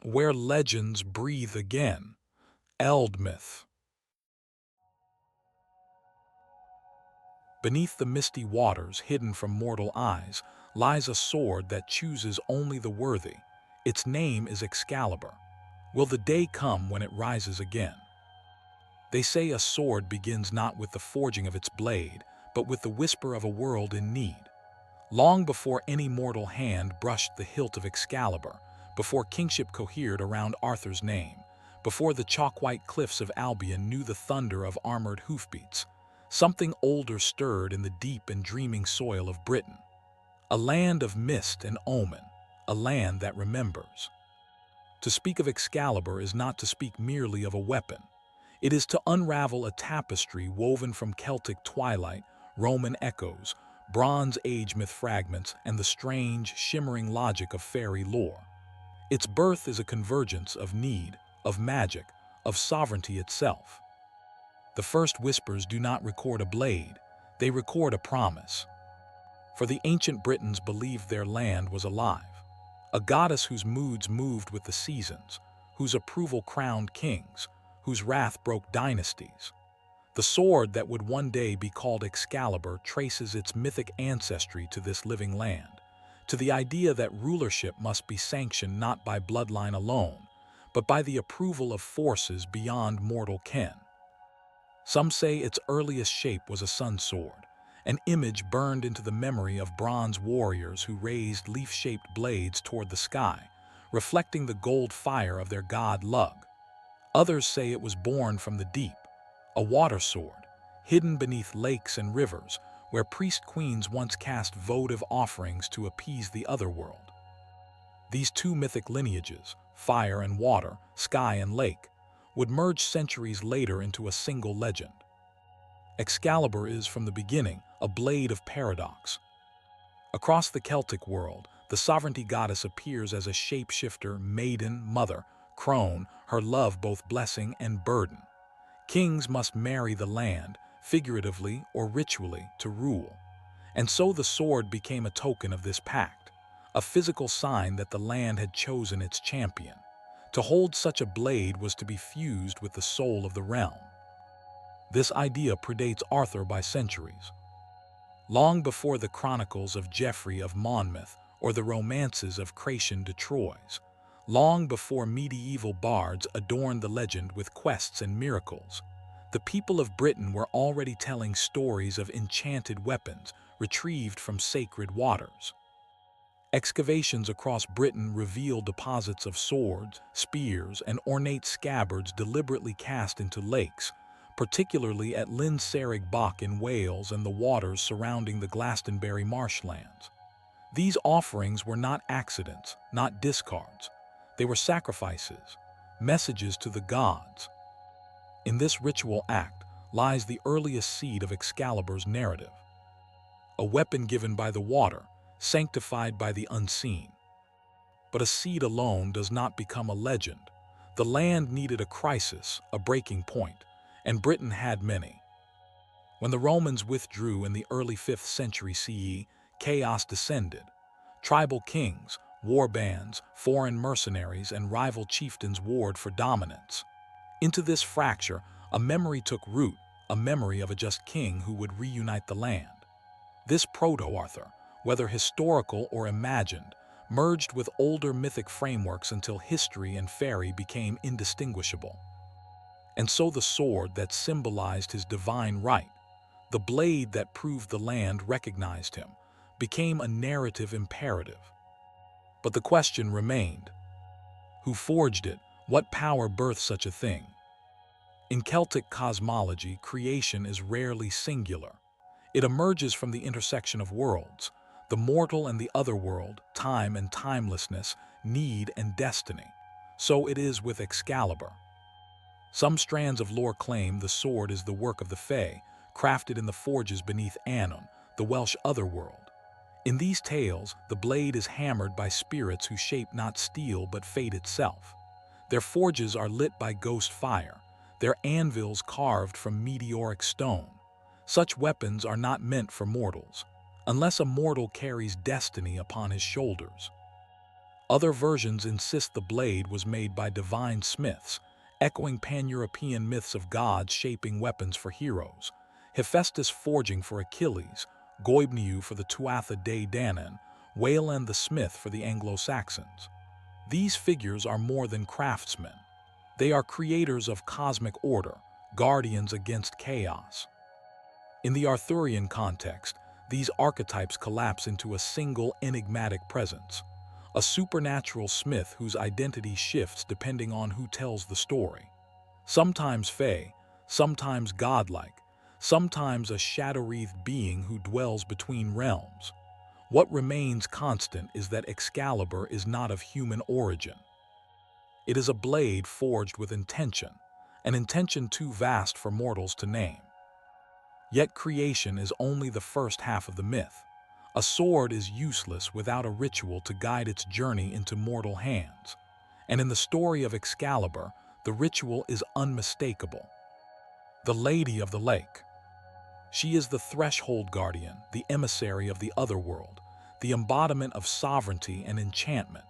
Where legends breathe again. Eldmyth. Beneath the misty waters, hidden from mortal eyes, lies a sword that chooses only the worthy. Its name is Excalibur. Will the day come when it rises again? They say a sword begins not with the forging of its blade, but with the whisper of a world in need. Long before any mortal hand brushed the hilt of Excalibur, before kingship cohered around Arthur's name, before the chalk-white cliffs of Albion knew the thunder of armored hoofbeats, something older stirred in the deep and dreaming soil of Britain. A land of mist and omen, a land that remembers. To speak of Excalibur is not to speak merely of a weapon. It is to unravel a tapestry woven from Celtic twilight, Roman echoes, Bronze Age myth fragments, and the strange, shimmering logic of fairy lore. Its birth is a convergence of need, of magic, of sovereignty itself. The first whispers do not record a blade, they record a promise. For the ancient Britons believed their land was alive, a goddess whose moods moved with the seasons, whose approval crowned kings, whose wrath broke dynasties. The sword that would one day be called Excalibur traces its mythic ancestry to this living land, to the idea that rulership must be sanctioned not by bloodline alone, but by the approval of forces beyond mortal ken. Some say its earliest shape was a sun sword, an image burned into the memory of bronze warriors who raised leaf-shaped blades toward the sky, reflecting the gold fire of their god Lug. Others say it was born from the deep, a water sword, hidden beneath lakes and rivers, where priest-queens once cast votive offerings to appease the otherworld. These two mythic lineages, fire and water, sky and lake, would merge centuries later into a single legend. Excalibur is, from the beginning, a blade of paradox. Across the Celtic world, the sovereignty goddess appears as a shapeshifter, maiden, mother, crone, her love both blessing and burden. Kings must marry the land, figuratively or ritually, to rule. And so the sword became a token of this pact, a physical sign that the land had chosen its champion. To hold such a blade was to be fused with the soul of the realm. This idea predates Arthur by centuries. Long before the chronicles of Geoffrey of Monmouth or the romances of Chrétien de Troyes, long before medieval bards adorned the legend with quests and miracles, the people of Britain were already telling stories of enchanted weapons retrieved from sacred waters. Excavations across Britain reveal deposits of swords, spears, and ornate scabbards deliberately cast into lakes, particularly at Llyn Cerrig Bach in Wales and the waters surrounding the Glastonbury marshlands. These offerings were not accidents, not discards. They were sacrifices, messages to the gods. In this ritual act lies the earliest seed of Excalibur's narrative. A weapon given by the water, sanctified by the unseen. But a seed alone does not become a legend. The land needed a crisis, a breaking point, and Britain had many. When the Romans withdrew in the early 5th century CE, chaos descended. Tribal kings, war bands, foreign mercenaries, and rival chieftains warred for dominance. Into this fracture, a memory took root, a memory of a just king who would reunite the land. This proto-Arthur, whether historical or imagined, merged with older mythic frameworks until history and fairy became indistinguishable. And so the sword that symbolized his divine right, the blade that proved the land recognized him, became a narrative imperative. But the question remained: who forged it? What power birthed such a thing? In Celtic cosmology, creation is rarely singular. It emerges from the intersection of worlds, the mortal and the otherworld, time and timelessness, need and destiny. So it is with Excalibur. Some strands of lore claim the sword is the work of the Fae, crafted in the forges beneath Annwn, the Welsh otherworld. In these tales, the blade is hammered by spirits who shape not steel but fate itself. Their forges are lit by ghost fire, their anvils carved from meteoric stone. Such weapons are not meant for mortals, unless a mortal carries destiny upon his shoulders. Other versions insist the blade was made by divine smiths, echoing pan-European myths of gods shaping weapons for heroes. Hephaestus forging for Achilles, Goibniu for the Tuatha De Danann, Wayland the smith for the Anglo-Saxons. These figures are more than craftsmen. They are creators of cosmic order, guardians against chaos. In the Arthurian context, these archetypes collapse into a single enigmatic presence, a supernatural smith whose identity shifts depending on who tells the story. Sometimes fey, sometimes godlike, sometimes a shadow-wreathed being who dwells between realms. What remains constant is that Excalibur is not of human origin. It is a blade forged with intention, an intention too vast for mortals to name. Yet creation is only the first half of the myth. A sword is useless without a ritual to guide its journey into mortal hands. And in the story of Excalibur, the ritual is unmistakable. The Lady of the Lake. She is the threshold guardian, the emissary of the otherworld, the embodiment of sovereignty and enchantment.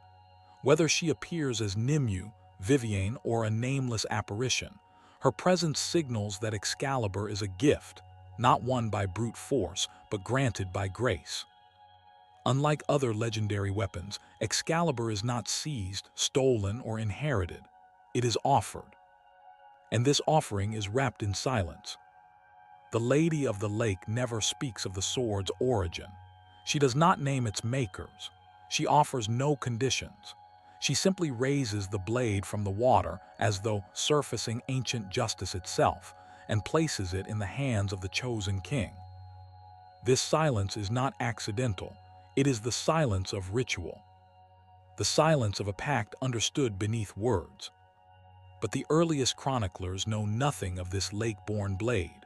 Whether she appears as Nimue, Viviane, or a nameless apparition, her presence signals that Excalibur is a gift, not won by brute force, but granted by grace. Unlike other legendary weapons, Excalibur is not seized, stolen, or inherited. It is offered. And this offering is wrapped in silence. The Lady of the Lake never speaks of the sword's origin. She does not name its makers. She offers no conditions. She simply raises the blade from the water as though surfacing ancient justice itself, and places it in the hands of the chosen king. This silence is not accidental. It is the silence of ritual, the silence of a pact understood beneath words. But the earliest chroniclers know nothing of this lake-born blade,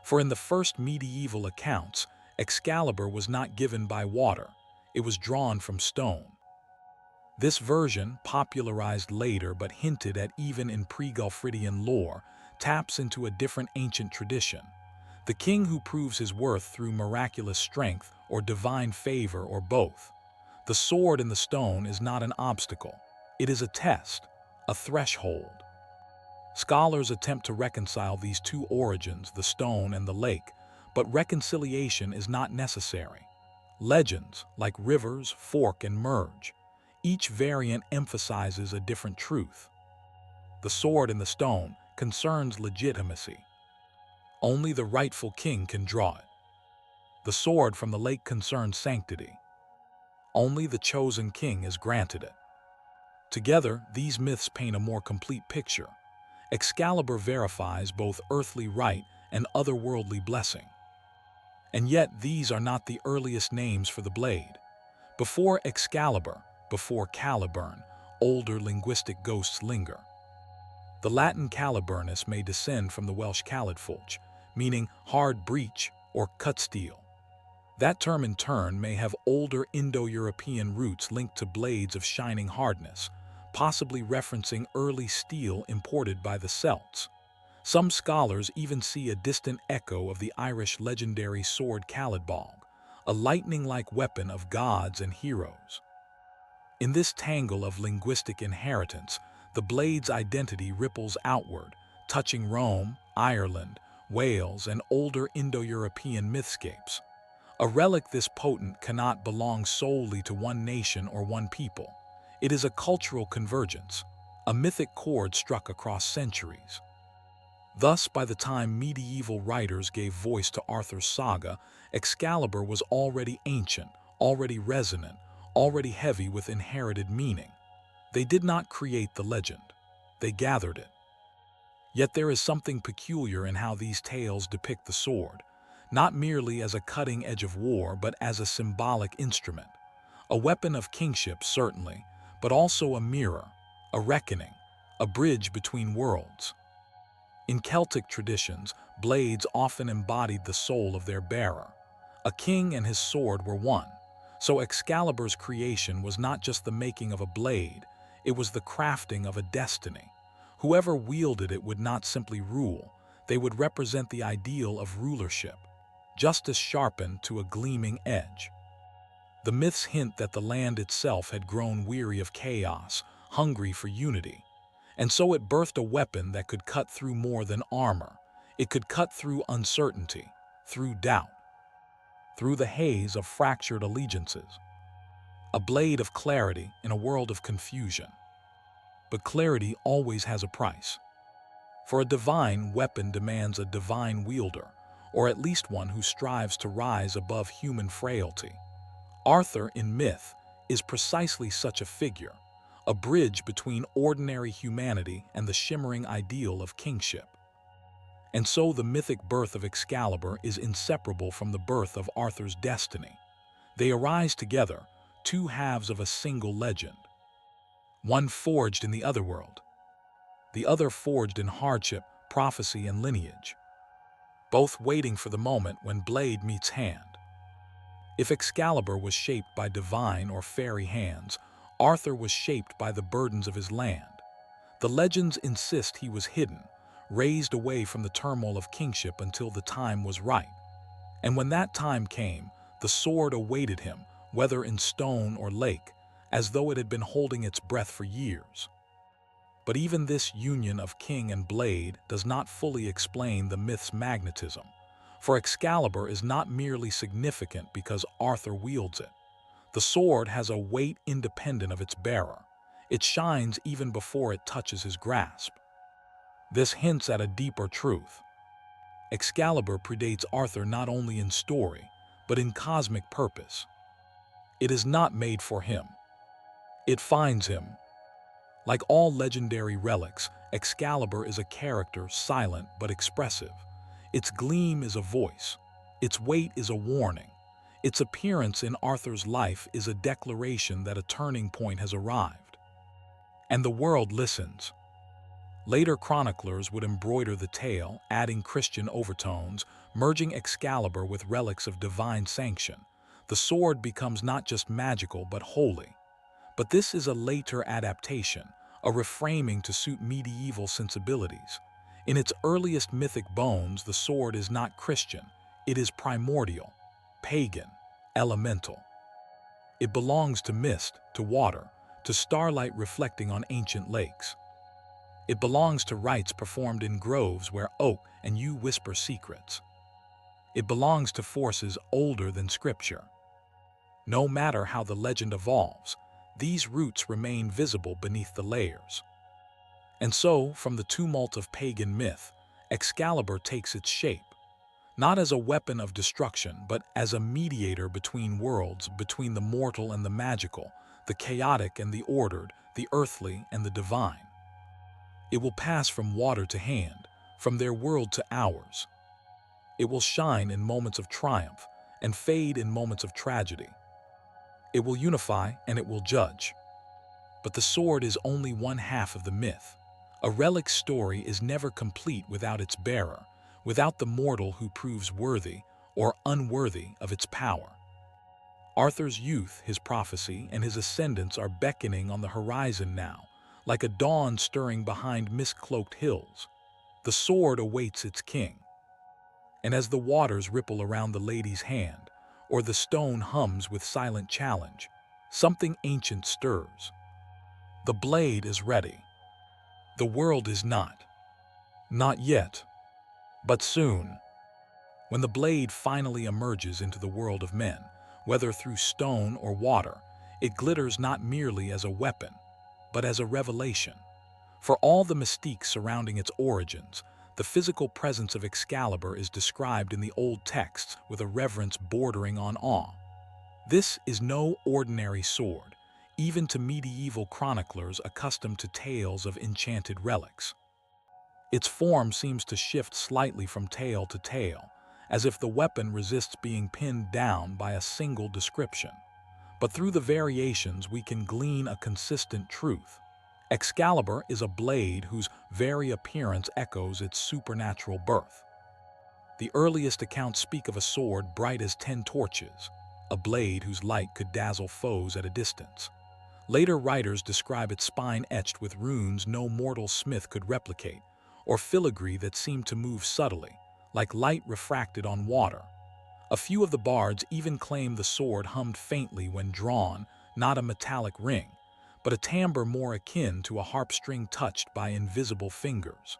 for in the first medieval accounts, Excalibur was not given by water, it was drawn from stone. This version, popularized later but hinted at even in pre-Gulfridian lore, taps into a different ancient tradition. The king who proves his worth through miraculous strength or divine favor or both. The sword in the stone is not an obstacle. It is a test, a threshold. Scholars attempt to reconcile these two origins, the stone and the lake, but reconciliation is not necessary. Legends, like rivers, fork and merge. Each variant emphasizes a different truth. The sword in the stone concerns legitimacy. Only the rightful king can draw it. The sword from the lake concerns sanctity. Only the chosen king is granted it. Together, these myths paint a more complete picture. Excalibur verifies both earthly right and otherworldly blessing. And yet, these are not the earliest names for the blade. Before Excalibur, before Caliburnn, older linguistic ghosts linger. The Latin caliburnus may descend from the Welsh calidfolch, meaning hard breach or cut steel. That term in turn may have older Indo-European roots linked to blades of shining hardness, possibly referencing early steel imported by the Celts. Some scholars even see a distant echo of the Irish legendary sword Caladbolg, a lightning-like weapon of gods and heroes. In this tangle of linguistic inheritance, the blade's identity ripples outward, touching Rome, Ireland, Wales, and older Indo-European mythscapes. A relic this potent cannot belong solely to one nation or one people. It is a cultural convergence, a mythic chord struck across centuries. Thus, by the time medieval writers gave voice to Arthur's saga, Excalibur was already ancient, already resonant, already heavy with inherited meaning. They did not create the legend. They gathered it. Yet there is something peculiar in how these tales depict the sword, not merely as a cutting edge of war, but as a symbolic instrument. A weapon of kingship, certainly, but also a mirror, a reckoning, a bridge between worlds. In Celtic traditions, blades often embodied the soul of their bearer. A king and his sword were one. So Excalibur's creation was not just the making of a blade, it was the crafting of a destiny. Whoever wielded it would not simply rule, they would represent the ideal of rulership, justice sharpened to a gleaming edge. The myths hint that the land itself had grown weary of chaos, hungry for unity, and so it birthed a weapon that could cut through more than armor. It could cut through uncertainty, through doubt, through the haze of fractured allegiances. A blade of clarity in a world of confusion. But clarity always has a price. For a divine weapon demands a divine wielder, or at least one who strives to rise above human frailty. Arthur in myth is precisely such a figure, a bridge between ordinary humanity and the shimmering ideal of kingship. And so the mythic birth of Excalibur is inseparable from the birth of Arthur's destiny. They arise together, two halves of a single legend. One forged in the otherworld, the other forged in hardship, prophecy, and lineage, both waiting for the moment when blade meets hand. If Excalibur was shaped by divine or fairy hands, Arthur was shaped by the burdens of his land. The legends insist he was hidden, raised away from the turmoil of kingship until the time was right. And when that time came, the sword awaited him, whether in stone or lake, as though it had been holding its breath for years. But even this union of king and blade does not fully explain the myth's magnetism, for Excalibur is not merely significant because Arthur wields it. The sword has a weight independent of its bearer. It shines even before it touches his grasp. This hints at a deeper truth. Excalibur predates Arthur not only in story, but in cosmic purpose. It is not made for him. It finds him. Like all legendary relics, Excalibur is a character, silent but expressive. Its gleam is a voice. Its weight is a warning. Its appearance in Arthur's life is a declaration that a turning point has arrived. And the world listens. Later chroniclers would embroider the tale, adding Christian overtones, merging Excalibur with relics of divine sanction. The sword becomes not just magical but holy. But this is a later adaptation, a reframing to suit medieval sensibilities. In its earliest mythic bones, the sword is not Christian. It is primordial, pagan, elemental. It belongs to mist, to water, to starlight reflecting on ancient lakes. It belongs to rites performed in groves where oak and yew whisper secrets. It belongs to forces older than scripture. No matter how the legend evolves, these roots remain visible beneath the layers. And so, from the tumult of pagan myth, Excalibur takes its shape, not as a weapon of destruction, but as a mediator between worlds, between the mortal and the magical, the chaotic and the ordered, the earthly and the divine. It will pass from water to hand, from their world to ours. It will shine in moments of triumph and fade in moments of tragedy. It will unify and it will judge. But the sword is only one half of the myth. A relic story is never complete without its bearer, without the mortal who proves worthy or unworthy of its power. Arthur's youth, his prophecy, and his ascendance are beckoning on the horizon now, like a dawn stirring behind mist-cloaked hills. The sword awaits its king. And as the waters ripple around the lady's hand, or the stone hums with silent challenge, something ancient stirs. The blade is ready. The world is not. Not yet. But soon. When the blade finally emerges into the world of men, whether through stone or water, it glitters not merely as a weapon, but as a revelation. For all the mystique surrounding its origins, the physical presence of Excalibur is described in the old texts with a reverence bordering on awe. This is no ordinary sword, even to medieval chroniclers accustomed to tales of enchanted relics. Its form seems to shift slightly from tale to tale, as if the weapon resists being pinned down by a single description. But through the variations we can glean a consistent truth. Excalibur is a blade whose very appearance echoes its supernatural birth. The earliest accounts speak of a sword bright as 10 torches, a blade whose light could dazzle foes at a distance. Later writers describe its spine etched with runes no mortal smith could replicate, or filigree that seemed to move subtly, like light refracted on water. A few of the bards even claim the sword hummed faintly when drawn, not a metallic ring, but a timbre more akin to a harp string touched by invisible fingers.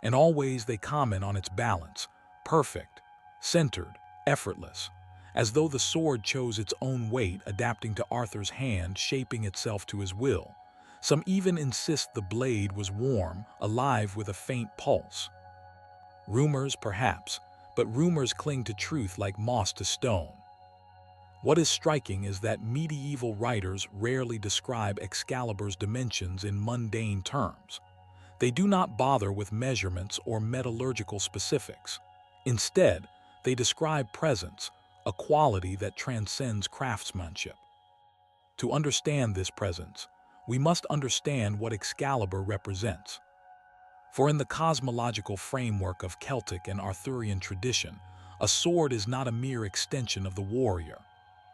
And always they comment on its balance, perfect, centered, effortless, as though the sword chose its own weight, adapting to Arthur's hand, shaping itself to his will. Some even insist the blade was warm, alive with a faint pulse. Rumors, perhaps, but rumors cling to truth like moss to stone. What is striking is that medieval writers rarely describe Excalibur's dimensions in mundane terms. They do not bother with measurements or metallurgical specifics. Instead, they describe presence, a quality that transcends craftsmanship. To understand this presence, we must understand what Excalibur represents. For in the cosmological framework of Celtic and Arthurian tradition, a sword is not a mere extension of the warrior.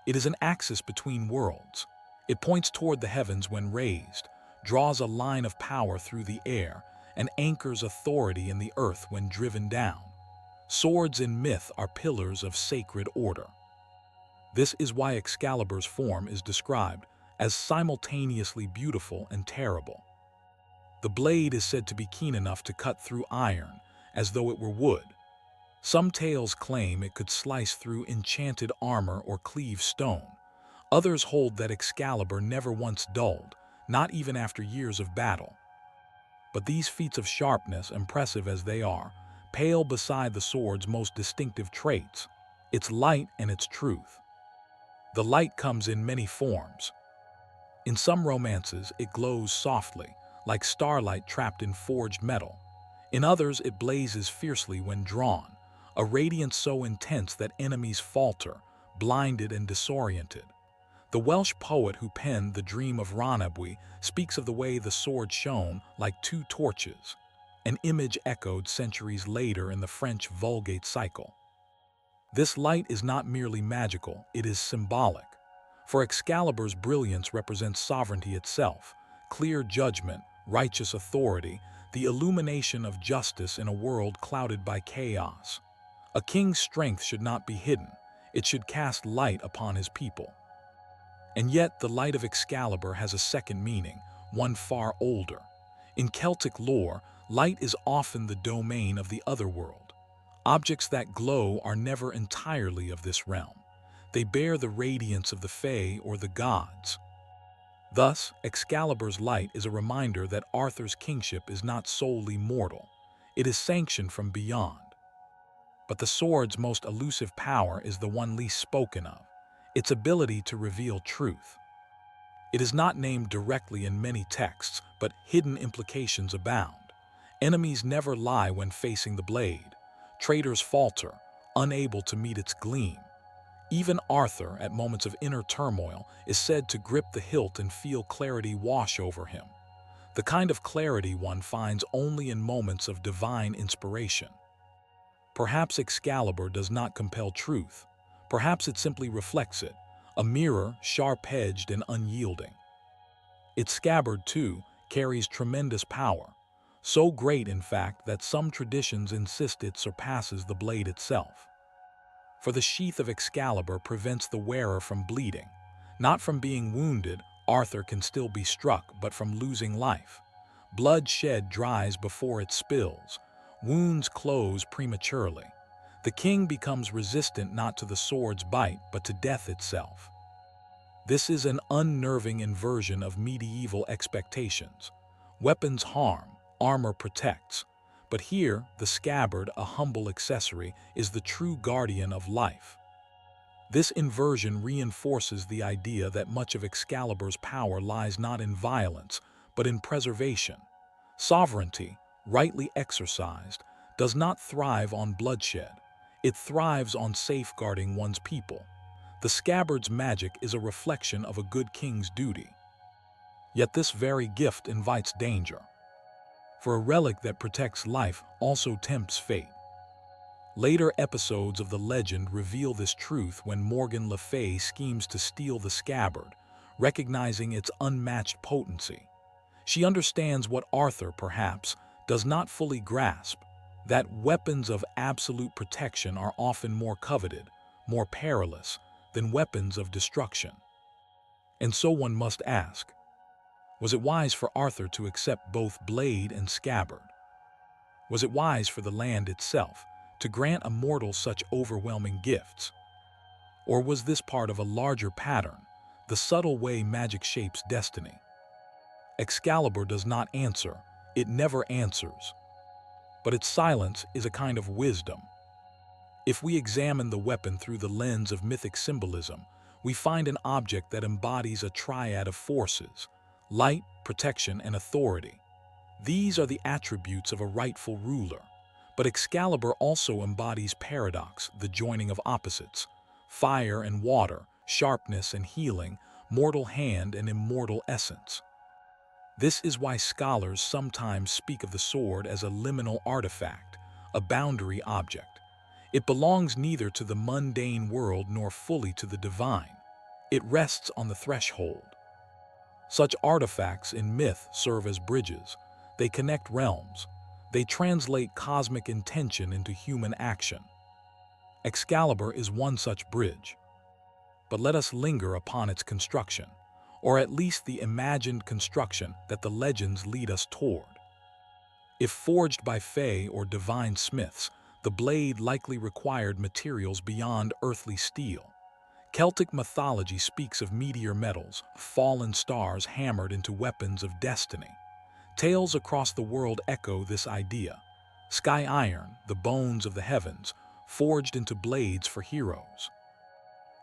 It is an axis between worlds. It points toward the heavens when raised, draws a line of power through the air, and anchors authority in the earth when driven down. Swords in myth are pillars of sacred order. This is why Excalibur's form is described as simultaneously beautiful and terrible. The blade is said to be keen enough to cut through iron, as though it were wood. Some tales claim it could slice through enchanted armor or cleave stone. Others hold that Excalibur never once dulled, not even after years of battle. But these feats of sharpness, impressive as they are, pale beside the sword's most distinctive traits, its light and its truth. The light comes in many forms. In some romances, it glows softly, like starlight trapped in forged metal. In others, it blazes fiercely when drawn, a radiance so intense that enemies falter, blinded and disoriented. The Welsh poet who penned The Dream of Rhonabwy speaks of the way the sword shone like two torches, an image echoed centuries later in the French Vulgate cycle. This light is not merely magical, it is symbolic. For Excalibur's brilliance represents sovereignty itself, clear judgment, righteous authority, the illumination of justice in a world clouded by chaos. A king's strength should not be hidden, it should cast light upon his people. And yet the light of Excalibur has a second meaning, one far older. In Celtic lore, light is often the domain of the otherworld. Objects that glow are never entirely of this realm. They bear the radiance of the Fae or the gods. Thus, Excalibur's light is a reminder that Arthur's kingship is not solely mortal. It is sanctioned from beyond. But the sword's most elusive power is the one least spoken of, its ability to reveal truth. It is not named directly in many texts, but hidden implications abound. Enemies never lie when facing the blade. Traitors falter, unable to meet its gleam. Even Arthur, at moments of inner turmoil, is said to grip the hilt and feel clarity wash over him. The kind of clarity one finds only in moments of divine inspiration. Perhaps Excalibur does not compel truth. Perhaps it simply reflects it, a mirror sharp-edged and unyielding. Its scabbard, too, carries tremendous power, so great in fact that some traditions insist it surpasses the blade itself. For the sheath of Excalibur prevents the wearer from bleeding. Not from being wounded, Arthur can still be struck, but from losing life. Blood shed dries before it spills. Wounds close prematurely. The king becomes resistant not to the sword's bite, but to death itself. This is an unnerving inversion of medieval expectations. Weapons harm, armor protects. But here, the scabbard, a humble accessory, is the true guardian of life. This inversion reinforces the idea that much of Excalibur's power lies not in violence, but in preservation. Sovereignty, rightly exercised, does not thrive on bloodshed. It thrives on safeguarding one's people. The scabbard's magic is a reflection of a good king's duty. Yet this very gift invites danger. For a relic that protects life also tempts fate. Later episodes of the legend reveal this truth when Morgan Le Fay schemes to steal the scabbard, recognizing its unmatched potency. She understands what Arthur, perhaps, does not fully grasp, that weapons of absolute protection are often more coveted, more perilous than weapons of destruction. And so one must ask, was it wise for Arthur to accept both blade and scabbard? Was it wise for the land itself to grant a mortal such overwhelming gifts? Or was this part of a larger pattern, the subtle way magic shapes destiny? Excalibur does not answer, it never answers. But its silence is a kind of wisdom. If we examine the weapon through the lens of mythic symbolism, we find an object that embodies a triad of forces: light, protection, and authority. These are the attributes of a rightful ruler. But Excalibur also embodies paradox, the joining of opposites: fire and water, sharpness and healing, mortal hand and immortal essence. This is why scholars sometimes speak of the sword as a liminal artifact, a boundary object. It belongs neither to the mundane world nor fully to the divine. It rests on the threshold. Such artifacts in myth serve as bridges. They connect realms. They translate cosmic intention into human action. Excalibur is one such bridge. But let us linger upon its construction, or at least the imagined construction that the legends lead us toward. If forged by fae or divine smiths, the blade likely required materials beyond earthly steel. Celtic mythology speaks of meteor metals, fallen stars hammered into weapons of destiny. Tales across the world echo this idea. Sky iron, the bones of the heavens, forged into blades for heroes.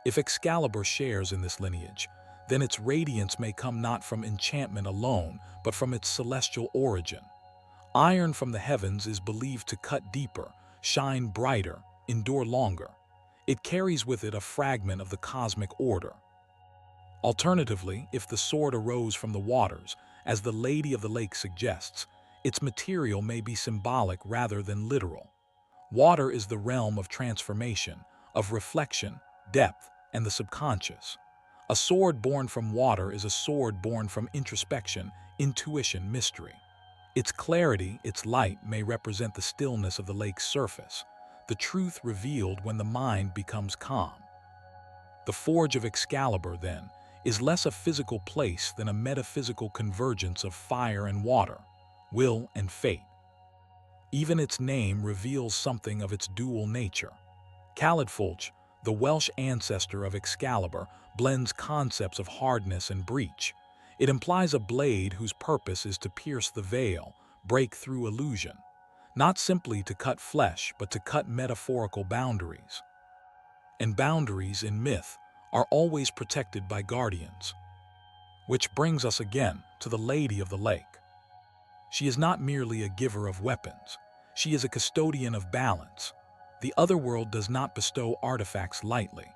If Excalibur shares in this lineage, then its radiance may come not from enchantment alone, but from its celestial origin. Iron from the heavens is believed to cut deeper, shine brighter, endure longer. It carries with it a fragment of the cosmic order. Alternatively, if the sword arose from the waters, as the Lady of the Lake suggests, its material may be symbolic rather than literal. Water is the realm of transformation, of reflection, depth, and the subconscious. A sword born from water is a sword born from introspection, intuition, mystery. Its clarity, its light, may represent the stillness of the lake's surface, the truth revealed when the mind becomes calm. The forge of Excalibur, then, is less a physical place than a metaphysical convergence of fire and water, will and fate. Even its name reveals something of its dual nature. Camelot, the Welsh ancestor of Excalibur, blends concepts of hardness and breach. It implies a blade whose purpose is to pierce the veil, break through illusion, not simply to cut flesh, but to cut metaphorical boundaries. And boundaries in myth are always protected by guardians. Which brings us again to the Lady of the Lake. She is not merely a giver of weapons. She is a custodian of balance. The other world does not bestow artifacts lightly.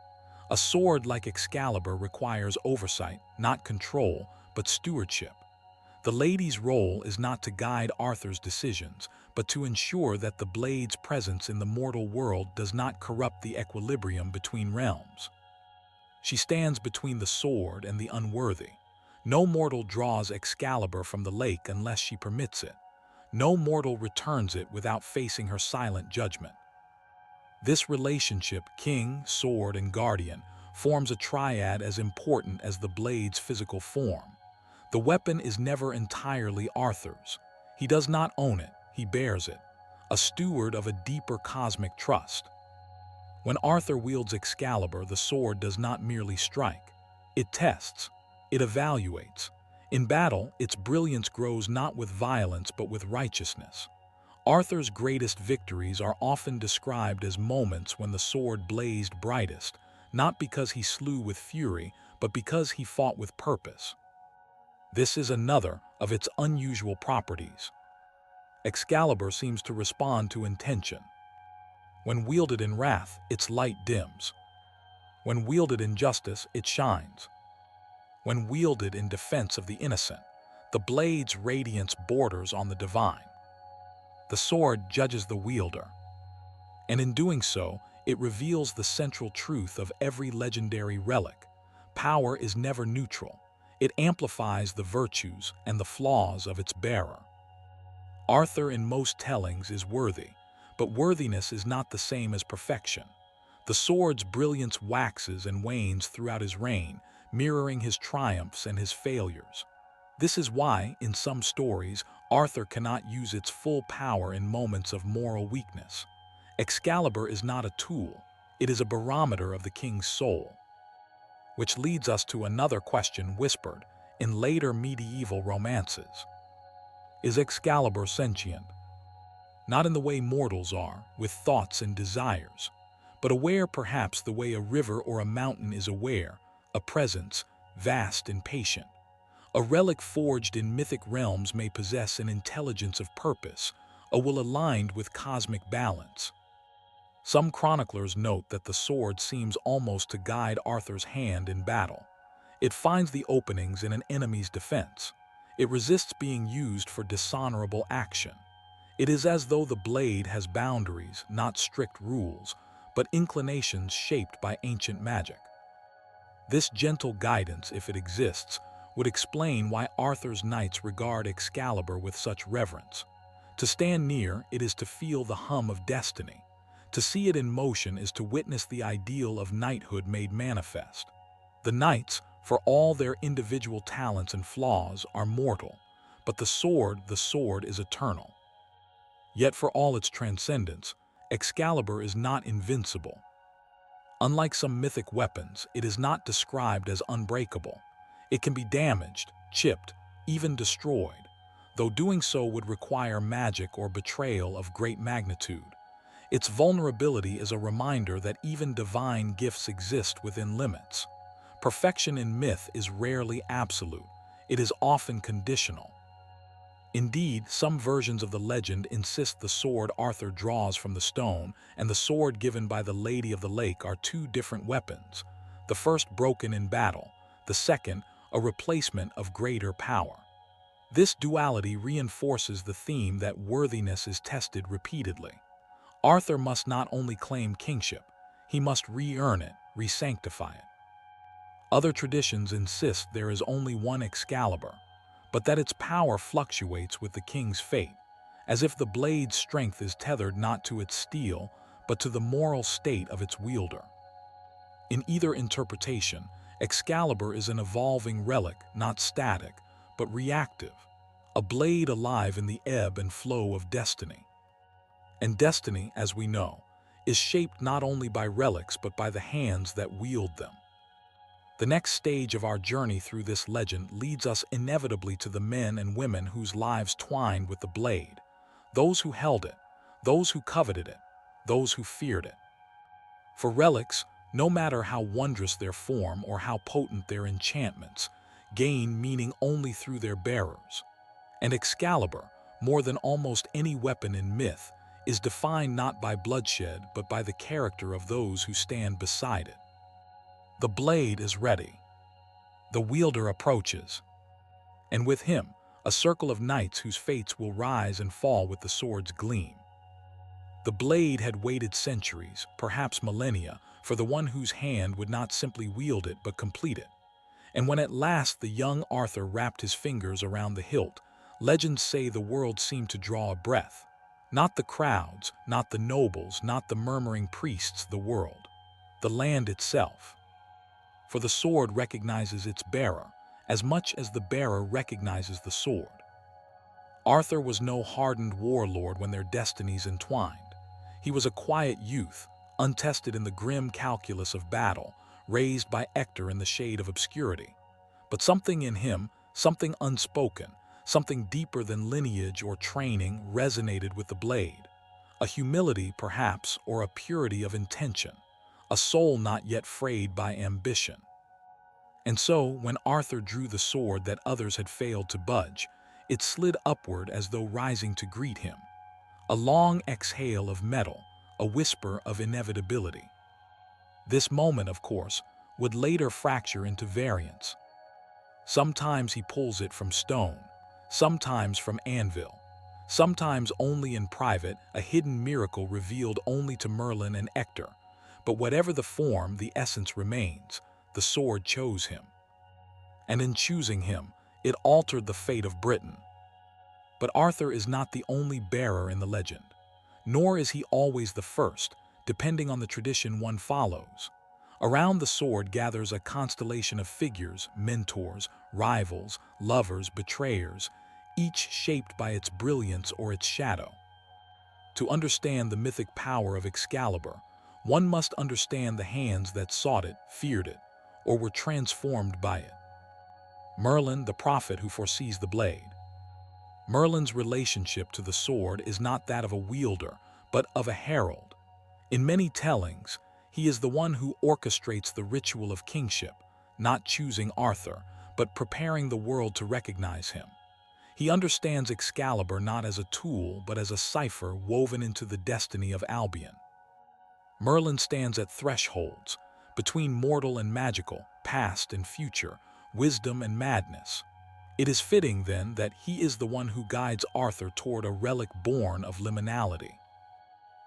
A sword like Excalibur requires oversight, not control, but stewardship. The lady's role is not to guide Arthur's decisions, but to ensure that the blade's presence in the mortal world does not corrupt the equilibrium between realms. She stands between the sword and the unworthy. No mortal draws Excalibur from the lake unless she permits it. No mortal returns it without facing her silent judgment. This relationship, king, sword, and guardian, forms a triad as important as the blade's physical form. The weapon is never entirely Arthur's. He does not own it, he bears it, a steward of a deeper cosmic trust. When Arthur wields Excalibur, the sword does not merely strike. It tests, it evaluates. In battle, its brilliance grows not with violence but with righteousness. Arthur's greatest victories are often described as moments when the sword blazed brightest, not because he slew with fury, but because he fought with purpose. This is another of its unusual properties. Excalibur seems to respond to intention. When wielded in wrath, its light dims. When wielded in justice, it shines. When wielded in defense of the innocent, the blade's radiance borders on the divine. The sword judges the wielder, and in doing so, it reveals the central truth of every legendary relic. Power is never neutral. It amplifies the virtues and the flaws of its bearer. Arthur in most tellings is worthy, but worthiness is not the same as perfection. The sword's brilliance waxes and wanes throughout his reign, mirroring his triumphs and his failures. This is why, in some stories, Arthur cannot use its full power in moments of moral weakness. Excalibur is not a tool, it is a barometer of the king's soul. Which leads us to another question whispered in later medieval romances. Is Excalibur sentient? Not in the way mortals are, with thoughts and desires, but aware perhaps the way a river or a mountain is aware, a presence, vast and patient. A relic forged in mythic realms may possess an intelligence of purpose, a will aligned with cosmic balance. Some chroniclers note that the sword seems almost to guide Arthur's hand in battle. It finds the openings in an enemy's defense. It resists being used for dishonorable action. It is as though the blade has boundaries, not strict rules, but inclinations shaped by ancient magic. This gentle guidance, if it exists, would explain why Arthur's knights regard Excalibur with such reverence. To stand near, it is to feel the hum of destiny. To see it in motion is to witness the ideal of knighthood made manifest. The knights, for all their individual talents and flaws, are mortal, but the sword is eternal. Yet for all its transcendence, Excalibur is not invincible. Unlike some mythic weapons, it is not described as unbreakable. It can be damaged, chipped, even destroyed, though doing so would require magic or betrayal of great magnitude. Its vulnerability is a reminder that even divine gifts exist within limits. Perfection in myth is rarely absolute. It is often conditional. Indeed, some versions of the legend insist the sword Arthur draws from the stone and the sword given by the Lady of the Lake are two different weapons, the first broken in battle, the second a replacement of greater power. This duality reinforces the theme that worthiness is tested repeatedly. Arthur must not only claim kingship, he must re-earn it, re-sanctify it. Other traditions insist there is only one Excalibur, but that its power fluctuates with the king's fate, as if the blade's strength is tethered not to its steel, but to the moral state of its wielder. In either interpretation, Excalibur is an evolving relic, not static, but reactive, a blade alive in the ebb and flow of destiny. And destiny, as we know, is shaped not only by relics but by the hands that wield them. The next stage of our journey through this legend leads us inevitably to the men and women whose lives twined with the blade, those who held it, those who coveted it, those who feared it. For relics, no matter how wondrous their form or how potent their enchantments, gain meaning only through their bearers. And Excalibur, more than almost any weapon in myth, is defined not by bloodshed but by the character of those who stand beside it. The blade is ready. The wielder approaches. And with him, a circle of knights whose fates will rise and fall with the sword's gleam. The blade had waited centuries, perhaps millennia, for the one whose hand would not simply wield it but complete it. And when at last the young Arthur wrapped his fingers around the hilt, legends say the world seemed to draw a breath. Not the crowds, not the nobles, not the murmuring priests, the world. The land itself. For the sword recognizes its bearer, as much as the bearer recognizes the sword. Arthur was no hardened warlord when their destinies entwined. He was a quiet youth, untested in the grim calculus of battle, raised by Hector in the shade of obscurity. But something in him, something unspoken, something deeper than lineage or training, resonated with the blade. A humility, perhaps, or a purity of intention, a soul not yet frayed by ambition. And so, when Arthur drew the sword that others had failed to budge, it slid upward as though rising to greet him. A long exhale of metal, a whisper of inevitability. This moment, of course, would later fracture into variants. Sometimes he pulls it from stone, sometimes from anvil, sometimes only in private, a hidden miracle revealed only to Merlin and Hector. But whatever the form, the essence remains. The sword chose him. And in choosing him, it altered the fate of Britain. But Arthur is not the only bearer in the legend, nor is he always the first. depending on the tradition one follows. Around the sword gathers a constellation of figures, mentors, rivals, lovers, betrayers, each shaped by its brilliance or its shadow. To understand the mythic power of Excalibur, one must understand the hands that sought it, feared it, or were transformed by it. Merlin, the prophet who foresees the blade. Merlin's relationship to the sword is not that of a wielder, but of a herald. In many tellings, he is the one who orchestrates the ritual of kingship, not choosing Arthur, but preparing the world to recognize him. He understands Excalibur not as a tool, but as a cipher woven into the destiny of Albion. Merlin stands at thresholds, between mortal and magical, past and future, wisdom and madness. It is fitting, then, that he is the one who guides Arthur toward a relic born of liminality.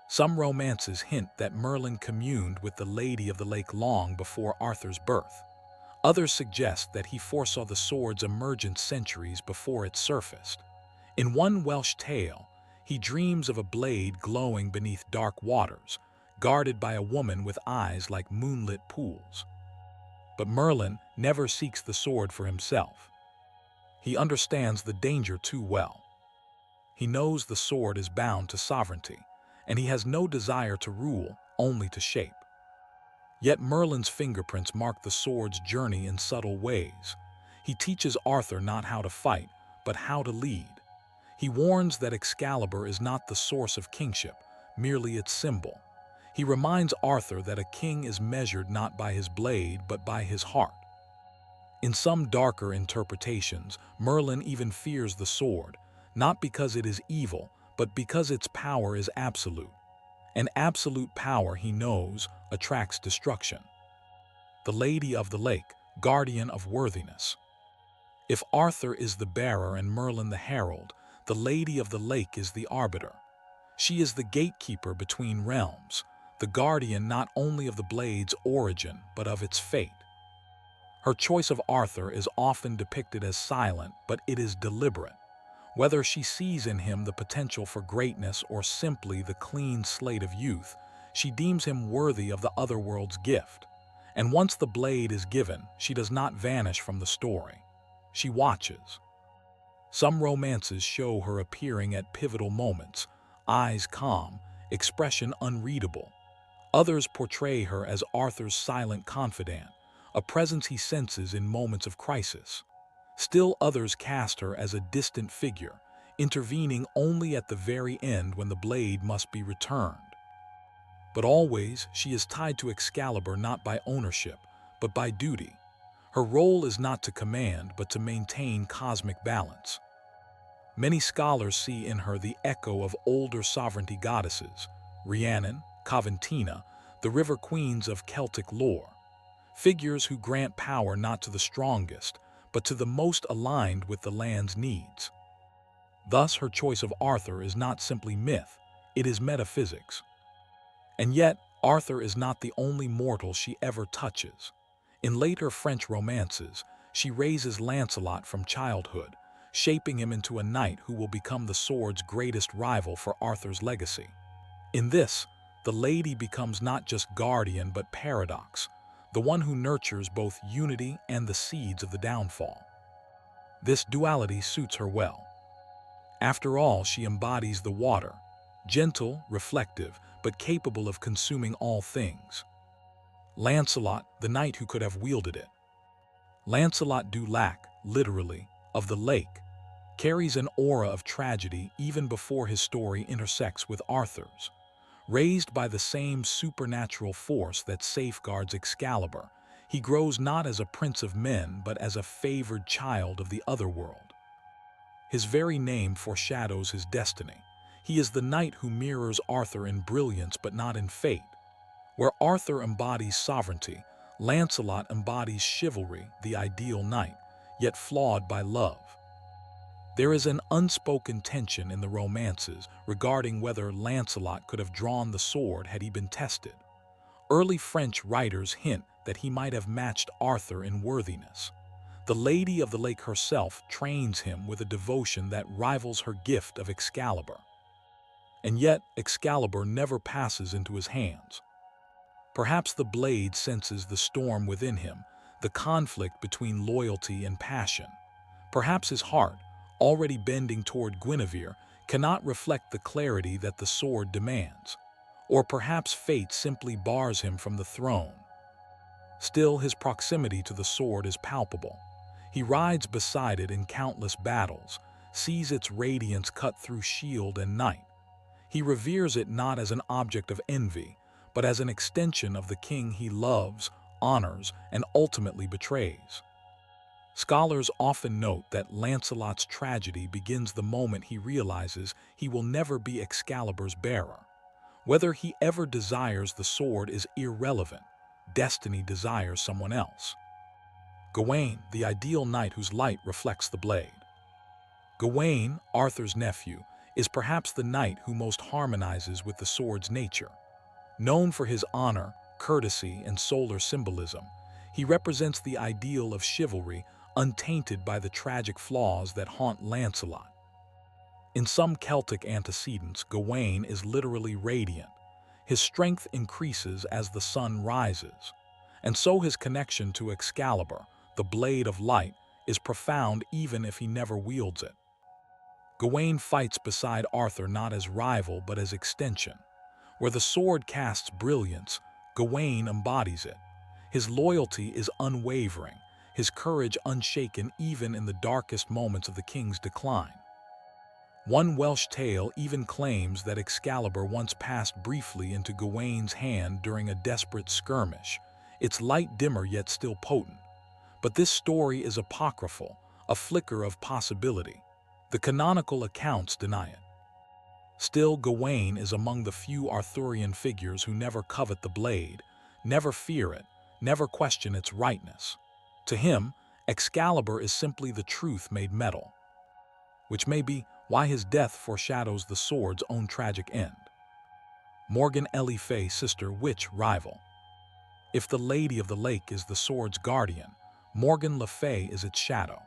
Some romances hint that Merlin communed with the Lady of the Lake long before Arthur's birth. Others suggest that he foresaw the sword's emergence centuries before it surfaced. In one Welsh tale, he dreams of a blade glowing beneath dark waters, guarded by a woman with eyes like moonlit pools. But Merlin never seeks the sword for himself. He understands the danger too well. He knows the sword is bound to sovereignty, and he has no desire to rule, only to shape. Yet Merlin's fingerprints mark the sword's journey in subtle ways. He teaches Arthur not how to fight, but how to lead. He warns that Excalibur is not the source of kingship, merely its symbol. He reminds Arthur that a king is measured not by his blade, but by his heart. In some darker interpretations, Merlin even fears the sword, not because it is evil, but because its power is absolute. And absolute power, he knows, attracts destruction. The Lady of the Lake, guardian of worthiness. If Arthur is the bearer and Merlin the herald, the Lady of the Lake is the arbiter. She is the gatekeeper between realms, the guardian not only of the blade's origin, but of its fate. Her choice of Arthur is often depicted as silent, but it is deliberate. Whether she sees in him the potential for greatness or simply the clean slate of youth, she deems him worthy of the otherworld's gift. And once the blade is given, she does not vanish from the story. She watches. Some romances show her appearing at pivotal moments, eyes calm, expression unreadable. Others portray her as Arthur's silent confidant, a presence he senses in moments of crisis. Still others cast her as a distant figure, intervening only at the very end when the blade must be returned. But always she is tied to Excalibur not by ownership, but by duty. Her role is not to command, but to maintain cosmic balance. Many scholars see in her the echo of older sovereignty goddesses, Rhiannon, Coventina, the river queens of Celtic lore, figures who grant power not to the strongest, but to the most aligned with the land's needs. Thus, her choice of Arthur is not simply myth, it is metaphysics. And yet, Arthur is not the only mortal she ever touches. In later French romances, she raises Lancelot from childhood, shaping him into a knight who will become the sword's greatest rival for Arthur's legacy. In this, the lady becomes not just guardian but paradox, the one who nurtures both unity and the seeds of the downfall. This duality suits her well. After all, she embodies the water, gentle, reflective, but capable of consuming all things. Lancelot, the knight who could have wielded it. Lancelot du Lac, literally, of the lake, carries an aura of tragedy even before his story intersects with Arthur's. Raised by the same supernatural force that safeguards Excalibur, he grows not as a prince of men, but as a favored child of the otherworld. His very name foreshadows his destiny. He is the knight who mirrors Arthur in brilliance but not in fate. Where Arthur embodies sovereignty, Lancelot embodies chivalry, the ideal knight, yet flawed by love. There is an unspoken tension in the romances regarding whether Lancelot could have drawn the sword had he been tested. Early French writers hint that he might have matched Arthur in worthiness. The Lady of the Lake herself trains him with a devotion that rivals her gift of Excalibur. and yet Excalibur never passes into his hands. Perhaps the blade senses the storm within him, the conflict between loyalty and passion. Perhaps his heart, already bending toward Guinevere, cannot reflect the clarity that the sword demands. Or perhaps fate simply bars him from the throne. Still, his proximity to the sword is palpable. He rides beside it in countless battles, sees its radiance cut through shield and knight. He reveres it not as an object of envy, but as an extension of the king he loves, honors, and ultimately betrays. Scholars often note that Lancelot's tragedy begins the moment he realizes he will never be Excalibur's bearer. Whether he ever desires the sword is irrelevant. Destiny desires someone else. Gawain, the ideal knight whose light reflects the blade. Gawain, Arthur's nephew, is perhaps the knight who most harmonizes with the sword's nature. Known for his honor, courtesy, and solar symbolism, he represents the ideal of chivalry untainted by the tragic flaws that haunt Lancelot. In some Celtic antecedents, Gawain is literally radiant. His strength increases as the sun rises, and so his connection to Excalibur, the blade of light, is profound even if he never wields it. Gawain fights beside Arthur not as rival but as extension. Where the sword casts brilliance, Gawain embodies it. His loyalty is unwavering, his courage unshaken even in the darkest moments of the king's decline. One Welsh tale even claims that Excalibur once passed briefly into Gawain's hand during a desperate skirmish, its light dimmer yet still potent. But this story is apocryphal, a flicker of possibility. The canonical accounts deny it. Still, Gawain is among the few Arthurian figures who never covet the blade, never fear it, never question its rightness. To him, Excalibur is simply the truth made metal, which may be why his death foreshadows the sword's own tragic end. Morgan le Fay, sister, witch, rival. If the Lady of the Lake is the sword's guardian, Morgan le Fay is its shadow.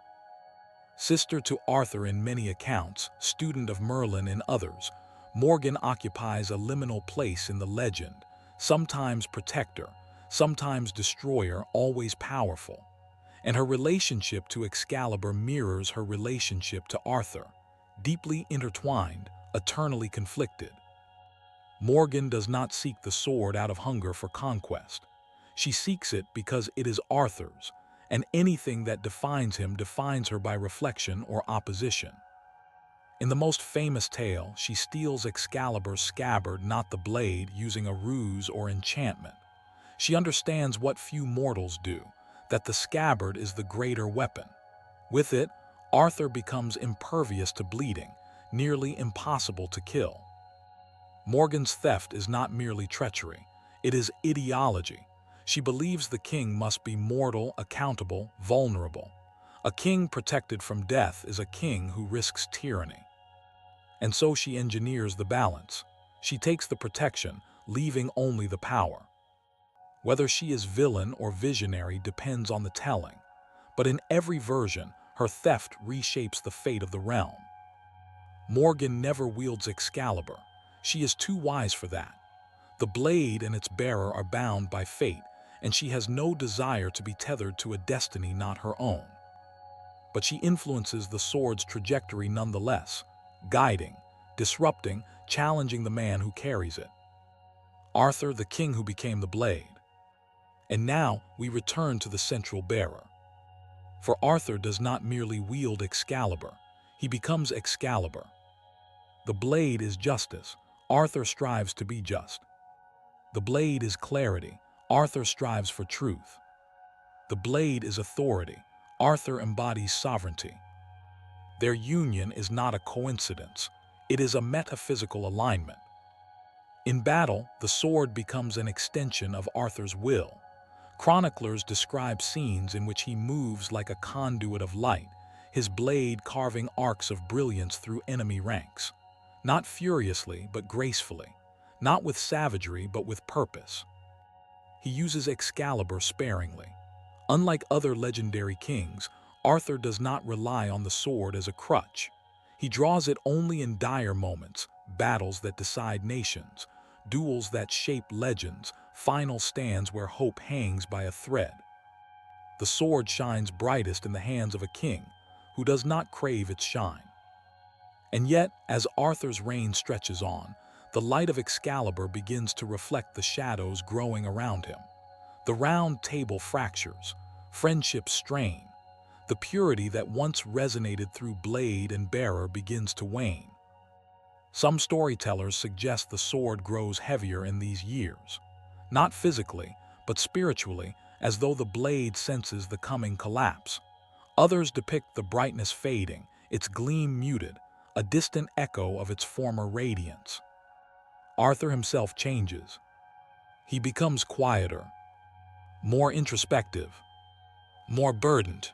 Sister to Arthur in many accounts, student of Merlin in others, Morgan occupies a liminal place in the legend, sometimes protector, sometimes destroyer, always powerful. And her relationship to Excalibur mirrors her relationship to Arthur, deeply intertwined, eternally conflicted. Morgan does not seek the sword out of hunger for conquest. She seeks it because it is Arthur's, and anything that defines him defines her by reflection or opposition. In the most famous tale, she steals Excalibur's scabbard, not the blade, using a ruse or enchantment. She understands what few mortals do, that the scabbard is the greater weapon. With it, Arthur becomes impervious to bleeding, nearly impossible to kill. Morgan's theft is not merely treachery, it is ideology. She believes the king must be mortal, accountable, vulnerable. A king protected from death is a king who risks tyranny. And so she engineers the balance. She takes the protection, leaving only the power. Whether she is villain or visionary depends on the telling, but in every version, her theft reshapes the fate of the realm. Morgan never wields Excalibur. She is too wise for that. The blade and its bearer are bound by fate, and she has no desire to be tethered to a destiny not her own. But she influences the sword's trajectory nonetheless, guiding, disrupting, challenging the man who carries it. Arthur, the king who became the blade. And now we return to the central bearer. For Arthur does not merely wield Excalibur, he becomes Excalibur. The blade is justice, Arthur strives to be just. The blade is clarity, Arthur strives for truth. The blade is authority, Arthur embodies sovereignty. Their union is not a coincidence, it is a metaphysical alignment. In battle, the sword becomes an extension of Arthur's will. Chroniclers describe scenes in which he moves like a conduit of light, his blade carving arcs of brilliance through enemy ranks. Not furiously, but gracefully. Not with savagery, but with purpose. He uses Excalibur sparingly. Unlike other legendary kings, Arthur does not rely on the sword as a crutch. He draws it only in dire moments, battles that decide nations, duels that shape legends, final stands where hope hangs by a thread. The sword shines brightest in the hands of a king who does not crave its shine. And yet, as Arthur's reign stretches on, the light of Excalibur begins to reflect the shadows growing around him. The round table fractures, friendships strain, the purity that once resonated through blade and bearer begins to wane. Some storytellers suggest the sword grows heavier in these years, not physically, but spiritually, as though the blade senses the coming collapse. Others depict the brightness fading, its gleam muted, a distant echo of its former radiance. Arthur himself changes. He becomes quieter, more introspective, more burdened,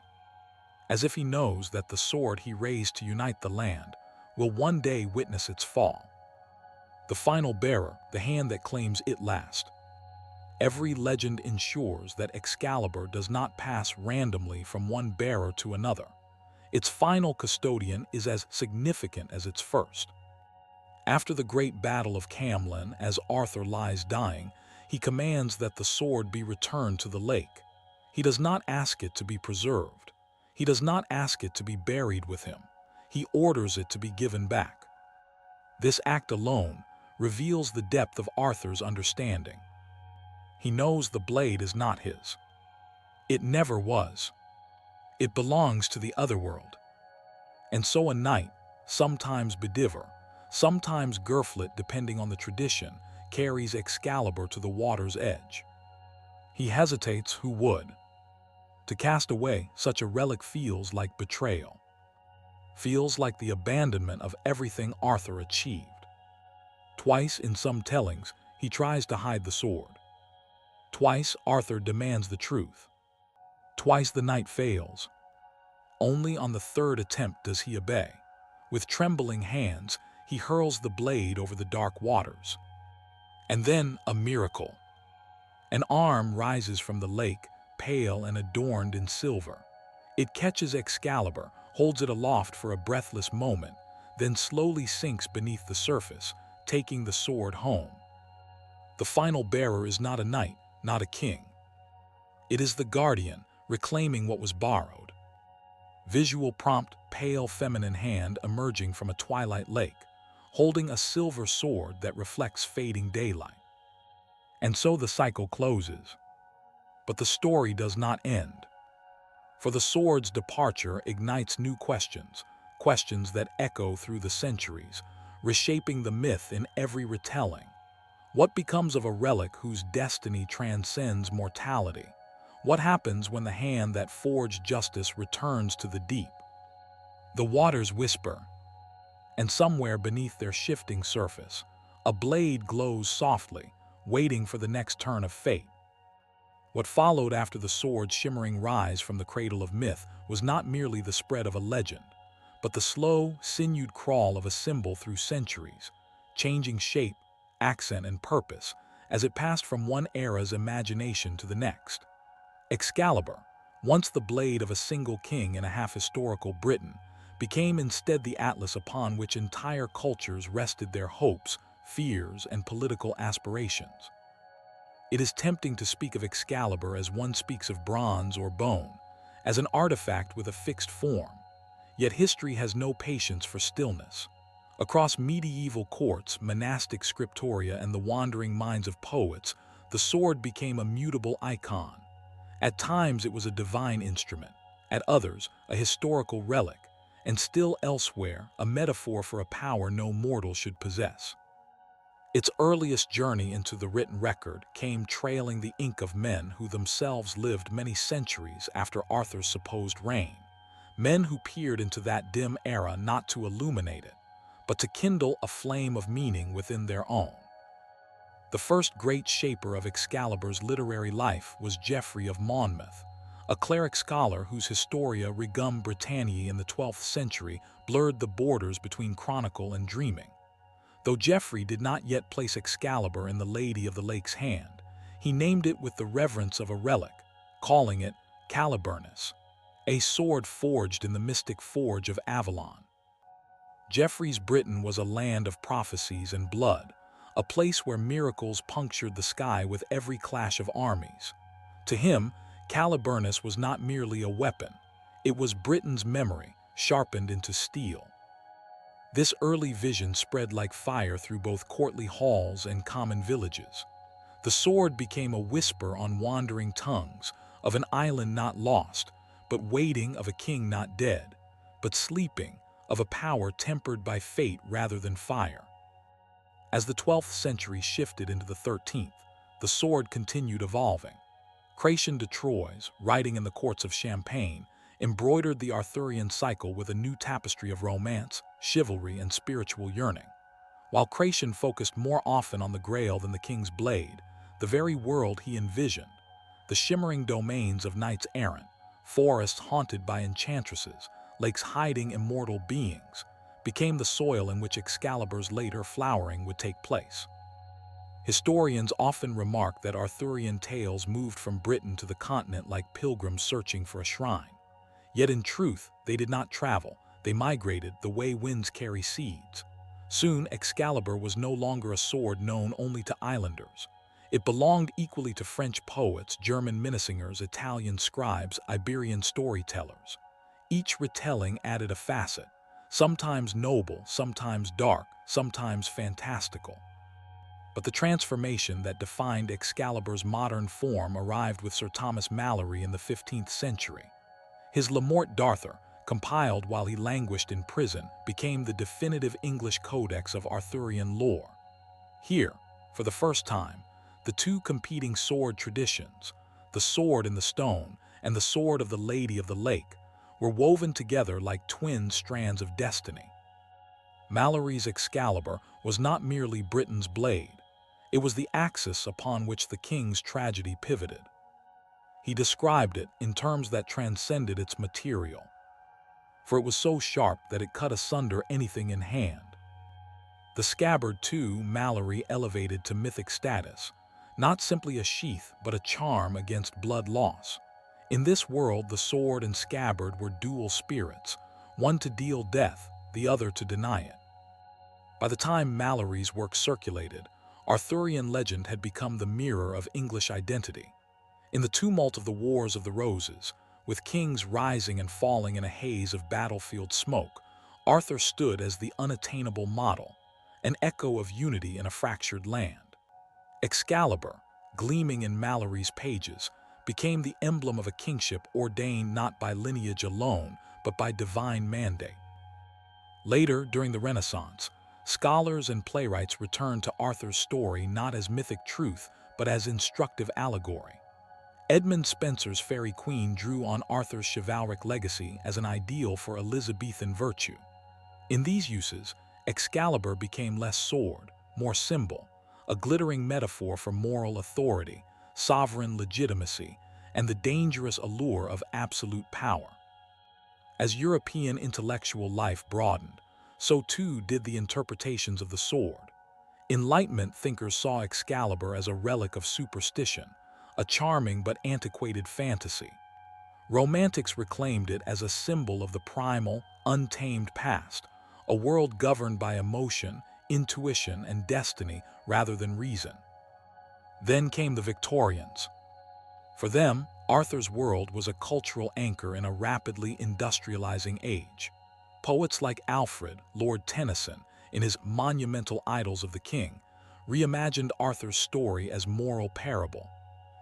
as if he knows that the sword he raised to unite the land will one day witness its fall. The final bearer, the hand that claims it last. Every legend ensures that Excalibur does not pass randomly from one bearer to another. Its final custodian is as significant as its first. After the great battle of Camelot, as Arthur lies dying, he commands that the sword be returned to the lake. He does not ask it to be preserved. He does not ask it to be buried with him. He orders it to be given back. This act alone reveals the depth of Arthur's understanding. He knows the blade is not his. It never was. It belongs to the otherworld. And so a knight, sometimes Bedivere, sometimes Gurflet depending on the tradition, carries Excalibur to the water's edge. He hesitates who would. To cast away such a relic feels like betrayal. Feels like the abandonment of everything Arthur achieved. Twice in some tellings, he tries to hide the sword. Twice Arthur demands the truth. Twice the knight fails. Only on the third attempt does he obey. With trembling hands, he hurls the blade over the dark waters. And then a miracle. An arm rises from the lake, pale and adorned in silver. It catches Excalibur, holds it aloft for a breathless moment, then slowly sinks beneath the surface, taking the sword home. The final bearer is not a knight, not a king. It is the guardian, reclaiming what was borrowed. Visual prompt, pale feminine hand emerging from a twilight lake, holding a silver sword that reflects fading daylight. And so the cycle closes. But the story does not end. For the sword's departure ignites new questions, questions that echo through the centuries, reshaping the myth in every retelling. What becomes of a relic whose destiny transcends mortality? What happens when the hand that forged justice returns to the deep? The waters whisper, and somewhere beneath their shifting surface, a blade glows softly, waiting for the next turn of fate. What followed after the sword's shimmering rise from the cradle of myth was not merely the spread of a legend, but the slow, sinewed crawl of a symbol through centuries, changing shape, accent, and purpose as it passed from one era's imagination to the next. Excalibur, once the blade of a single king in a half-historical Britain, became instead the atlas upon which entire cultures rested their hopes, fears, and political aspirations. It is tempting to speak of Excalibur as one speaks of bronze or bone, as an artifact with a fixed form. Yet history has no patience for stillness. Across medieval courts, monastic scriptoria, and the wandering minds of poets, the sword became a mutable icon. At times it was a divine instrument, at others a historical relic, and still elsewhere a metaphor for a power no mortal should possess. Its earliest journey into the written record came trailing the ink of men who themselves lived many centuries after Arthur's supposed reign, men who peered into that dim era not to illuminate it, but to kindle a flame of meaning within their own. The first great shaper of Excalibur's literary life was Geoffrey of Monmouth, a cleric scholar whose Historia Regum Britanniae in the 12th century blurred the borders between chronicle and dreaming. Though Geoffrey did not yet place Excalibur in the Lady of the Lake's hand, he named it with the reverence of a relic, calling it Caliburnus, a sword forged in the mystic forge of Avalon. Geoffrey's Britain was a land of prophecies and blood, a place where miracles punctured the sky with every clash of armies. To him, Caliburnus was not merely a weapon, it was Britain's memory, sharpened into steel. This early vision spread like fire through both courtly halls and common villages. The sword became a whisper on wandering tongues, of an island not lost, but waiting, of a king not dead, but sleeping, of a power tempered by fate rather than fire. As the 12th century shifted into the 13th, the sword continued evolving. Cration de Troyes, writing in the courts of Champagne, embroidered the Arthurian cycle with a new tapestry of romance, chivalry, and spiritual yearning. While Cration focused more often on the Grail than the king's blade, the very world he envisioned, the shimmering domains of knights errant, forests haunted by enchantresses, lakes hiding immortal beings, became the soil in which Excalibur's later flowering would take place. Historians often remark that Arthurian tales moved from Britain to the continent like pilgrims searching for a shrine. Yet in truth, they did not travel, they migrated the way winds carry seeds. Soon, Excalibur was no longer a sword known only to islanders. It belonged equally to French poets, German minnesingers, Italian scribes, Iberian storytellers. Each retelling added a facet, sometimes noble, sometimes dark, sometimes fantastical. But the transformation that defined Excalibur's modern form arrived with Sir Thomas Malory in the 15th century. His Le Morte d'Arthur, compiled while he languished in prison, became the definitive English codex of Arthurian lore. Here, for the first time, the two competing sword traditions, the sword in the stone and the sword of the Lady of the Lake, were woven together like twin strands of destiny. Malory's Excalibur was not merely Britain's blade, it was the axis upon which the king's tragedy pivoted. He described it in terms that transcended its material, for it was so sharp that it cut asunder anything in hand. The scabbard, too, Malory elevated to mythic status, not simply a sheath but a charm against blood loss. In this world, the sword and scabbard were dual spirits, one to deal death, the other to deny it. By the time Malory's work circulated, Arthurian legend had become the mirror of English identity. In the tumult of the Wars of the Roses, with kings rising and falling in a haze of battlefield smoke, Arthur stood as the unattainable model, an echo of unity in a fractured land. Excalibur, gleaming in Malory's pages, became the emblem of a kingship ordained not by lineage alone, but by divine mandate. Later, during the Renaissance, scholars and playwrights returned to Arthur's story not as mythic truth, but as instructive allegory. Edmund Spenser's Faerie Queene drew on Arthur's chivalric legacy as an ideal for Elizabethan virtue. In these uses, Excalibur became less sword, more symbol, a glittering metaphor for moral authority, sovereign legitimacy, and the dangerous allure of absolute power. As European intellectual life broadened, so too did the interpretations of the sword. Enlightenment thinkers saw Excalibur as a relic of superstition, a charming but antiquated fantasy. Romantics reclaimed it as a symbol of the primal, untamed past, a world governed by emotion, intuition, and destiny rather than reason. Then came the Victorians. For them, Arthur's world was a cultural anchor in a rapidly industrializing age. Poets like Alfred, Lord Tennyson, in his monumental Idylls of the King, reimagined Arthur's story as moral parable.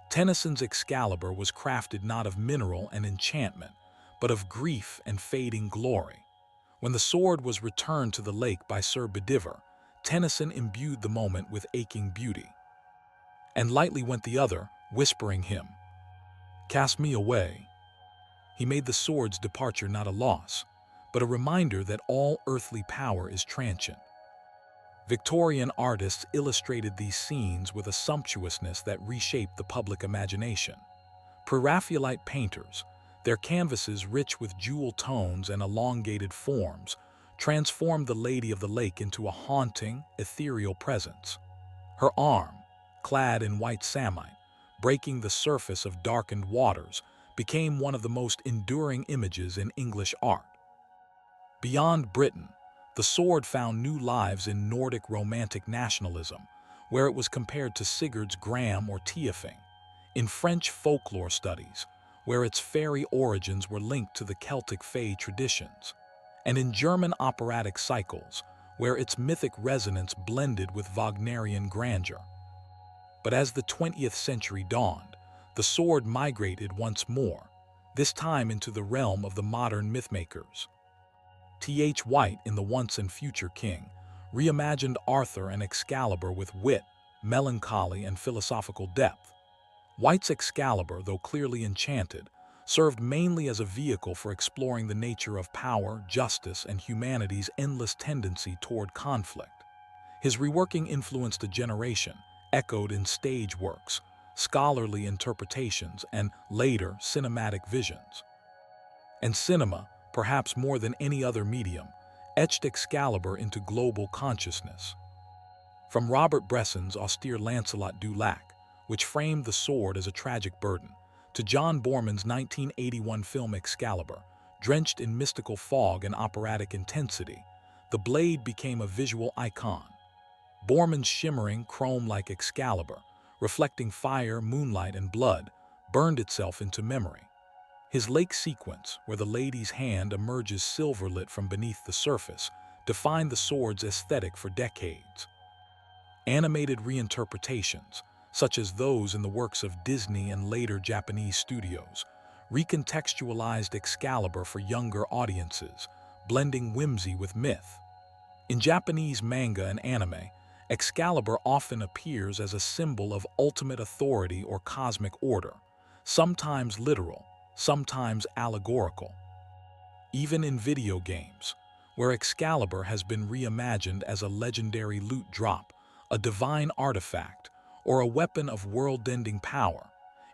Tennyson's Excalibur was crafted not of mineral and enchantment, but of grief and fading glory. When the sword was returned to the lake by Sir Bedivere, Tennyson imbued the moment with aching beauty. And lightly went the other, whispering him, "Cast me away." He made the sword's departure not a loss, but a reminder that all earthly power is transient. Victorian artists illustrated these scenes with a sumptuousness that reshaped the public imagination. Pre-Raphaelite painters, their canvases rich with jewel tones and elongated forms, transformed the Lady of the Lake into a haunting, ethereal presence. Her arm, clad in white samite, breaking the surface of darkened waters, became one of the most enduring images in English art. Beyond Britain, The sword found new lives in Nordic romantic nationalism, where it was compared to Sigurd's Gram or Tiefing, in French folklore studies, where its fairy origins were linked to the Celtic Fae traditions, and in German operatic cycles, where its mythic resonance blended with Wagnerian grandeur. But as the 20th century dawned, the sword migrated once more, this time into the realm of the modern mythmakers. T.H. White in The Once and Future King reimagined Arthur and Excalibur with wit, melancholy, and philosophical depth. White's Excalibur, though clearly enchanted, served mainly as a vehicle for exploring the nature of power, justice, and humanity's endless tendency toward conflict. His reworking influenced a generation, echoed in stage works, scholarly interpretations, and later cinematic visions. And cinema, perhaps more than any other medium, etched Excalibur into global consciousness. From Robert Bresson's austere Lancelot du Lac, which framed the sword as a tragic burden, to John Boorman's 1981 film Excalibur, drenched in mystical fog and operatic intensity, the blade became a visual icon. Boorman's shimmering, chrome-like Excalibur, reflecting fire, moonlight, and blood, burned itself into memory. His lake sequence, where the lady's hand emerges silver-lit from beneath the surface, defined the sword's aesthetic for decades. Animated reinterpretations, such as those in the works of Disney and later Japanese studios, recontextualized Excalibur for younger audiences, blending whimsy with myth. In Japanese manga and anime, Excalibur often appears as a symbol of ultimate authority or cosmic order, sometimes literal, sometimes allegorical. Even in video games, where Excalibur has been reimagined as a legendary loot drop, a divine artifact, or a weapon of world-ending power,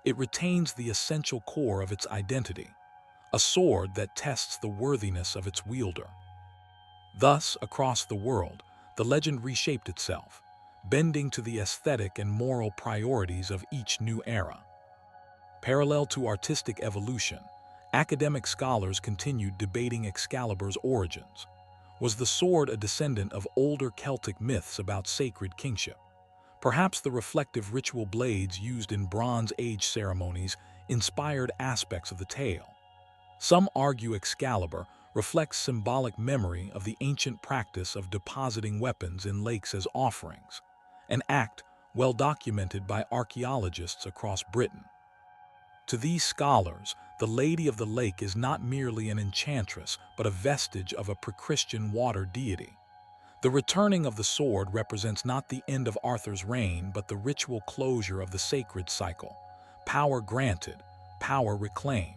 it retains the essential core of its identity, a sword that tests the worthiness of its wielder. Thus, across the world, the legend reshaped itself, bending to the aesthetic and moral priorities of each new era. Parallel to artistic evolution, academic scholars continued debating Excalibur's origins. Was the sword a descendant of older Celtic myths about sacred kingship? Perhaps the reflective ritual blades used in Bronze Age ceremonies inspired aspects of the tale. Some argue Excalibur reflects symbolic memory of the ancient practice of depositing weapons in lakes as offerings, an act well documented by archaeologists across Britain. To these scholars, the Lady of the Lake is not merely an enchantress, but a vestige of a pre-Christian water deity. The returning of the sword represents not the end of Arthur's reign, but the ritual closure of the sacred cycle, power granted, power reclaimed.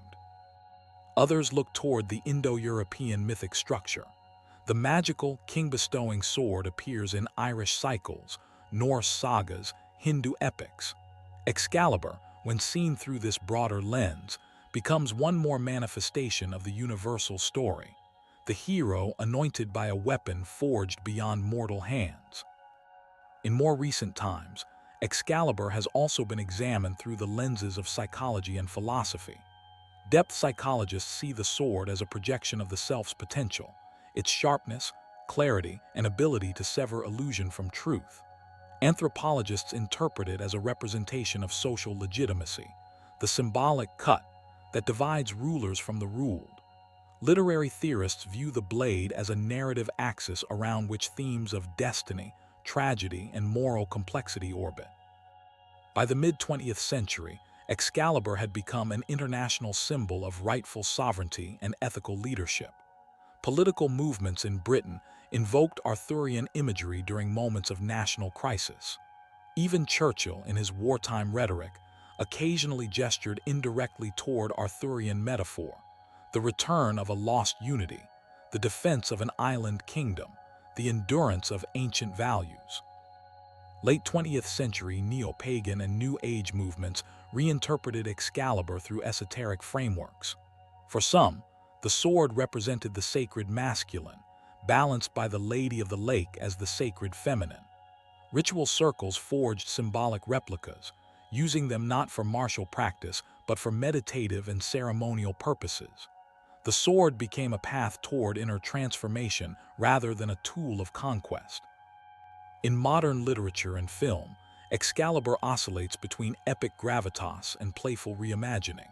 Others look toward the Indo-European mythic structure. The magical, king-bestowing sword appears in Irish cycles, Norse sagas, Hindu epics. Excalibur, when seen through this broader lens, becomes one more manifestation of the universal story, the hero anointed by a weapon forged beyond mortal hands. In more recent times, Excalibur has also been examined through the lenses of psychology and philosophy. Depth psychologists see the sword as a projection of the self's potential, its sharpness, clarity, and ability to sever illusion from truth. Anthropologists interpret it as a representation of social legitimacy, the symbolic cut that divides rulers from the ruled. Literary theorists view the blade as a narrative axis around which themes of destiny, tragedy, and moral complexity orbit. By the mid-20th century, Excalibur had become an international symbol of rightful sovereignty and ethical leadership. Political movements in Britain invoked Arthurian imagery during moments of national crisis. Even Churchill, in his wartime rhetoric, occasionally gestured indirectly toward Arthurian metaphor, the return of a lost unity, the defense of an island kingdom, the endurance of ancient values. Late 20th century neo-pagan and New Age movements reinterpreted Excalibur through esoteric frameworks. For some, the sword represented the sacred masculine, balanced by the Lady of the Lake as the sacred feminine. Ritual circles forged symbolic replicas, using them not for martial practice, but for meditative and ceremonial purposes. The sword became a path toward inner transformation rather than a tool of conquest. In modern literature and film, Excalibur oscillates between epic gravitas and playful reimagining.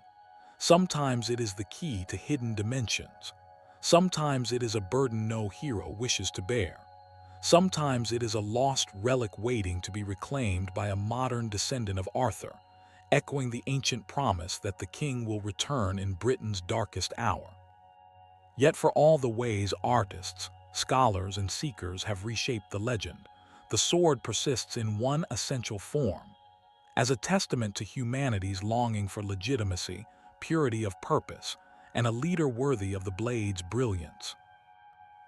Sometimes it is the key to hidden dimensions. Sometimes it is a burden no hero wishes to bear. Sometimes it is a lost relic waiting to be reclaimed by a modern descendant of Arthur, echoing the ancient promise that the king will return in Britain's darkest hour. Yet for all the ways artists, scholars, and seekers have reshaped the legend, the sword persists in one essential form, as a testament to humanity's longing for legitimacy, purity of purpose, and a leader worthy of the blade's brilliance.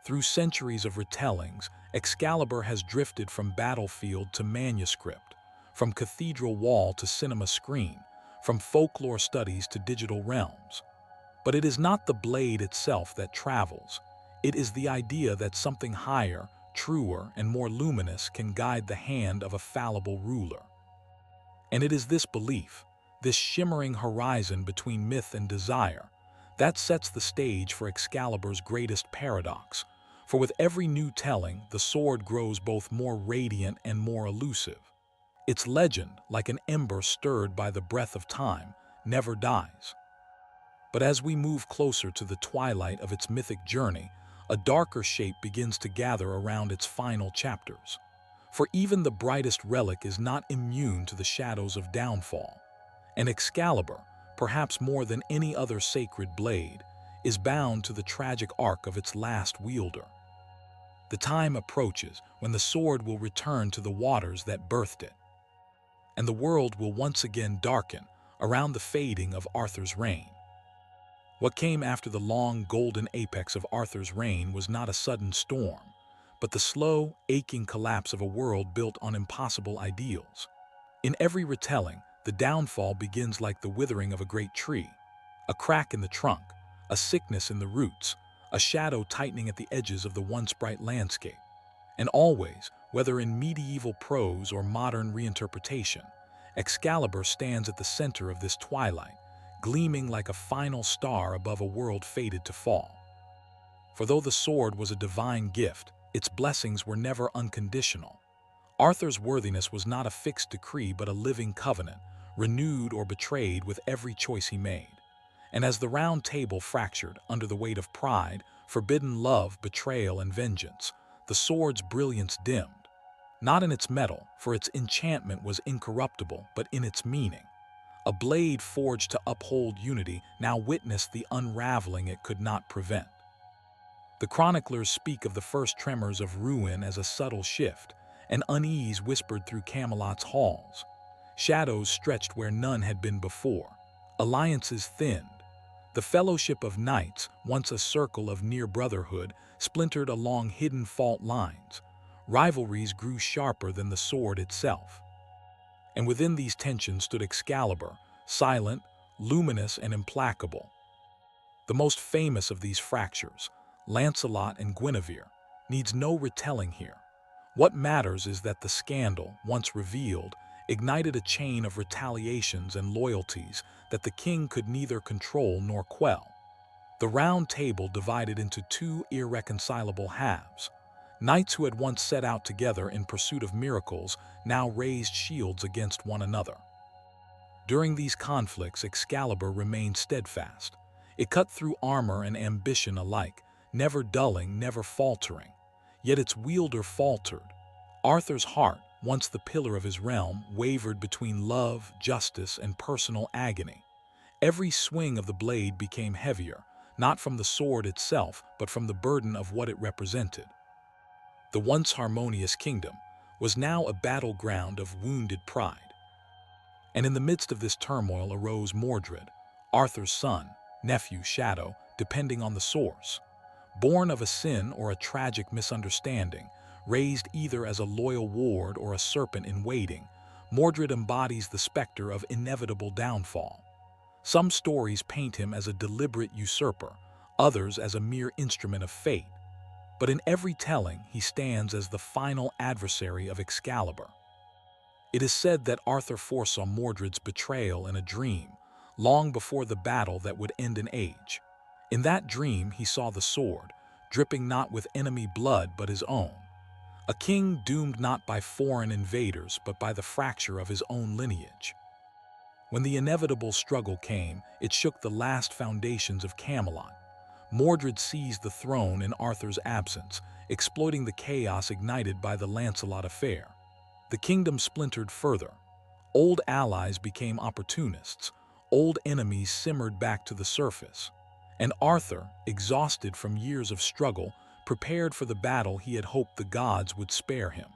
Through centuries of retellings, Excalibur has drifted from battlefield to manuscript, from cathedral wall to cinema screen, from folklore studies to digital realms. But it is not the blade itself that travels. It is the idea that something higher, truer, and more luminous can guide the hand of a fallible ruler. And it is this belief, this shimmering horizon between myth and desire, that sets the stage for Excalibur's greatest paradox. For with every new telling, the sword grows both more radiant and more elusive. Its legend, like an ember stirred by the breath of time, never dies. But as we move closer to the twilight of its mythic journey, a darker shape begins to gather around its final chapters. For even the brightest relic is not immune to the shadows of downfall. And Excalibur, perhaps more than any other sacred blade, is bound to the tragic arc of its last wielder. The time approaches when the sword will return to the waters that birthed it, and the world will once again darken around the fading of Arthur's reign. What came after the long golden apex of Arthur's reign was not a sudden storm, but the slow, aching collapse of a world built on impossible ideals. In every retelling, the downfall begins like the withering of a great tree, a crack in the trunk, a sickness in the roots, a shadow tightening at the edges of the once bright landscape. And always, whether in medieval prose or modern reinterpretation, Excalibur stands at the center of this twilight, gleaming like a final star above a world fated to fall. For though the sword was a divine gift, its blessings were never unconditional. Arthur's worthiness was not a fixed decree but a living covenant, renewed or betrayed with every choice he made. And as the round table fractured under the weight of pride, forbidden love, betrayal, and vengeance, the sword's brilliance dimmed. Not in its metal, for its enchantment was incorruptible, but in its meaning. A blade forged to uphold unity now witnessed the unraveling it could not prevent. The chroniclers speak of the first tremors of ruin as a subtle shift, an unease whispered through Camelot's halls. Shadows stretched where none had been before. Alliances thinned. The fellowship of knights, once a circle of near brotherhood, splintered along hidden fault lines. Rivalries grew sharper than the sword itself. And within these tensions stood Excalibur, silent, luminous, and implacable. The most famous of these fractures, Lancelot and Guinevere, needs no retelling here. What matters is that the scandal, once revealed, ignited a chain of retaliations and loyalties that the king could neither control nor quell. The round table divided into two irreconcilable halves. Knights who had once set out together in pursuit of miracles now raised shields against one another. During these conflicts, Excalibur remained steadfast. It cut through armor and ambition alike, never dulling, never faltering. Yet its wielder faltered. Arthur's heart, once the pillar of his realm, wavered between love, justice, and personal agony. Every swing of the blade became heavier, not from the sword itself, but from the burden of what it represented. The once harmonious kingdom was now a battleground of wounded pride. And in the midst of this turmoil arose Mordred, Arthur's son, nephew, shadow, depending on the source. Born of a sin or a tragic misunderstanding, raised either as a loyal ward or a serpent in waiting, Mordred embodies the specter of inevitable downfall. Some stories paint him as a deliberate usurper, others as a mere instrument of fate. But in every telling, he stands as the final adversary of Excalibur. It is said that Arthur foresaw Mordred's betrayal in a dream, long before the battle that would end an age. In that dream, he saw the sword, dripping not with enemy blood but his own. A king doomed not by foreign invaders but by the fracture of his own lineage. When the inevitable struggle came, it shook the last foundations of Camelot. Mordred seized the throne in Arthur's absence, exploiting the chaos ignited by the Lancelot affair. The kingdom splintered further. Old allies became opportunists, old enemies simmered back to the surface. And Arthur, exhausted from years of struggle, prepared for the battle he had hoped the gods would spare him.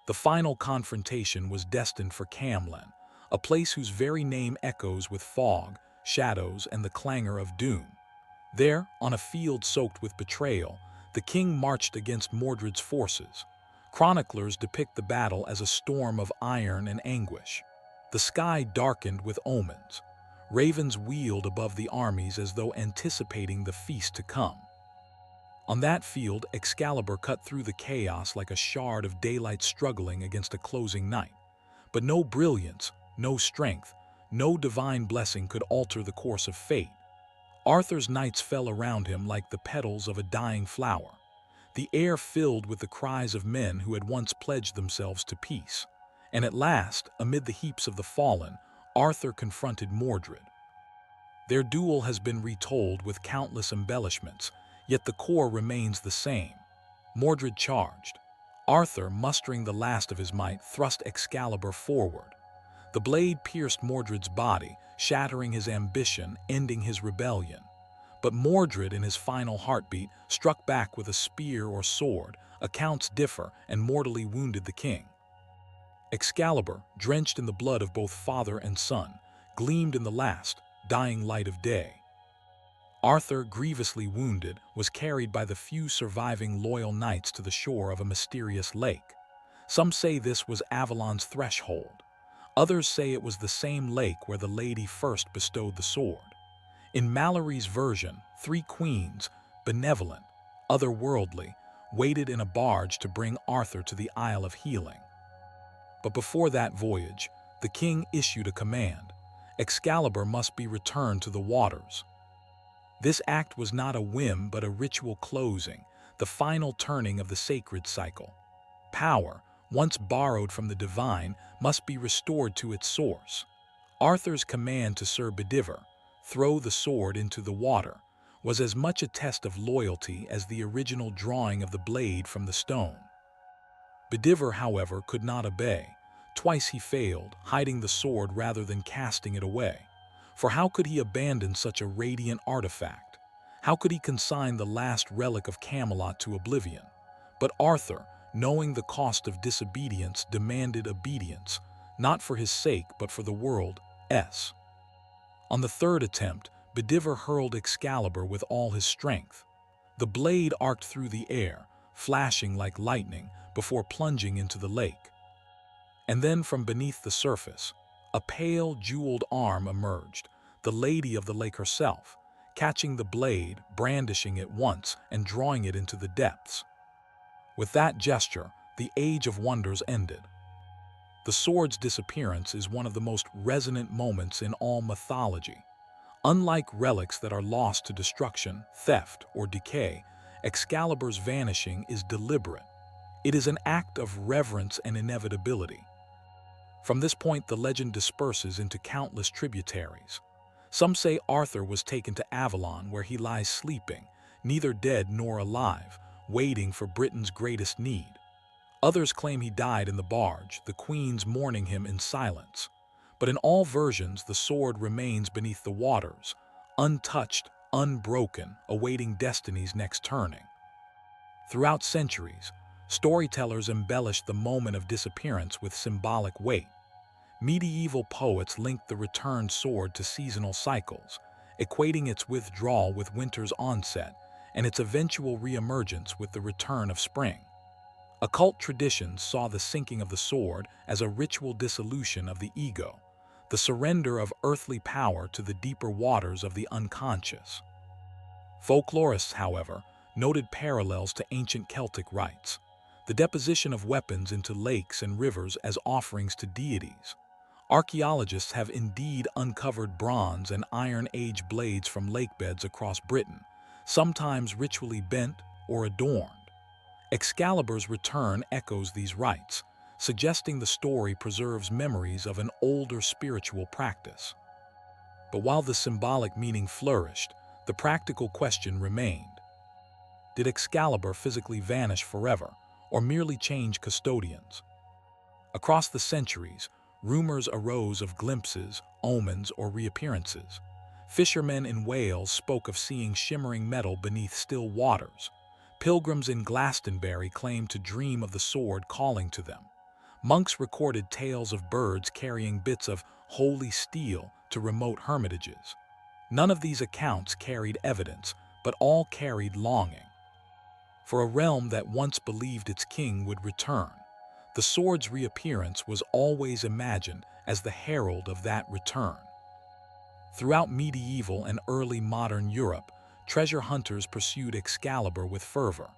The final confrontation was destined for Camelot, a place whose very name echoes with fog, shadows, and the clangor of doom. There, on a field soaked with betrayal, the king marched against Mordred's forces. Chroniclers depict the battle as a storm of iron and anguish. The sky darkened with omens. Ravens wheeled above the armies as though anticipating the feast to come. On that field, Excalibur cut through the chaos like a shard of daylight struggling against a closing night. But no brilliance, no strength, no divine blessing could alter the course of fate. Arthur's knights fell around him like the petals of a dying flower. The air filled with the cries of men who had once pledged themselves to peace. And at last, amid the heaps of the fallen, Arthur confronted Mordred. Their duel has been retold with countless embellishments, yet the core remains the same. Mordred charged. Arthur, mustering the last of his might, thrust Excalibur forward. The blade pierced Mordred's body, shattering his ambition, ending his rebellion. But Mordred, in his final heartbeat, struck back with a spear or sword. Accounts differ, and mortally wounded the king. Excalibur, drenched in the blood of both father and son, gleamed in the last, dying light of day. Arthur, grievously wounded, was carried by the few surviving loyal knights to the shore of a mysterious lake. Some say this was Avalon's threshold. Others say it was the same lake where the lady first bestowed the sword. In Mallory's version, 3 queens, benevolent, otherworldly, waited in a barge to bring Arthur to the Isle of Healing. But before that voyage, the king issued a command. Excalibur must be returned to the waters. This act was not a whim but a ritual closing, the final turning of the sacred cycle. Power, once borrowed from the divine, must be restored to its source. Arthur's command to Sir Bedivere, throw the sword into the water, was as much a test of loyalty as the original drawing of the blade from the stone. Bedivere, however, could not obey. Twice he failed, hiding the sword rather than casting it away. For how could he abandon such a radiant artifact? How could he consign the last relic of Camelot to oblivion? But Arthur, knowing the cost of disobedience, demanded obedience, not for his sake but for the world's. On the third attempt, Bedivere hurled Excalibur with all his strength. The blade arced through the air, flashing like lightning, before plunging into the lake. And then from beneath the surface, a pale, jeweled arm emerged, the lady of the lake herself, catching the blade, brandishing it once, and drawing it into the depths. With that gesture, the Age of Wonders ended. The sword's disappearance is one of the most resonant moments in all mythology. Unlike relics that are lost to destruction, theft, or decay, Excalibur's vanishing is deliberate. It is an act of reverence and inevitability. From this point, the legend disperses into countless tributaries. Some say Arthur was taken to Avalon, where he lies sleeping, neither dead nor alive, waiting for Britain's greatest need. Others claim he died in the barge, the queens mourning him in silence. But in all versions, the sword remains beneath the waters, untouched, unbroken, awaiting destiny's next turning. Throughout centuries, storytellers embellished the moment of disappearance with symbolic weight. Medieval poets linked the returned sword to seasonal cycles, equating its withdrawal with winter's onset and its eventual reemergence with the return of spring. Occult traditions saw the sinking of the sword as a ritual dissolution of the ego, the surrender of earthly power to the deeper waters of the unconscious. Folklorists, however, noted parallels to ancient Celtic rites, the deposition of weapons into lakes and rivers as offerings to deities. Archaeologists have indeed uncovered bronze and Iron Age blades from lakebeds across Britain, sometimes ritually bent or adorned. Excalibur's return echoes these rites, suggesting the story preserves memories of an older spiritual practice. But while the symbolic meaning flourished, the practical question remained. Did Excalibur physically vanish forever, or merely change custodians? Across the centuries, rumors arose of glimpses, omens, or reappearances. Fishermen in Wales spoke of seeing shimmering metal beneath still waters. Pilgrims in Glastonbury claimed to dream of the sword calling to them. Monks recorded tales of birds carrying bits of holy steel to remote hermitages. None of these accounts carried evidence, but all carried longing. For a realm that once believed its king would return, the sword's reappearance was always imagined as the herald of that return. Throughout medieval and early modern Europe, treasure hunters pursued Excalibur with fervor.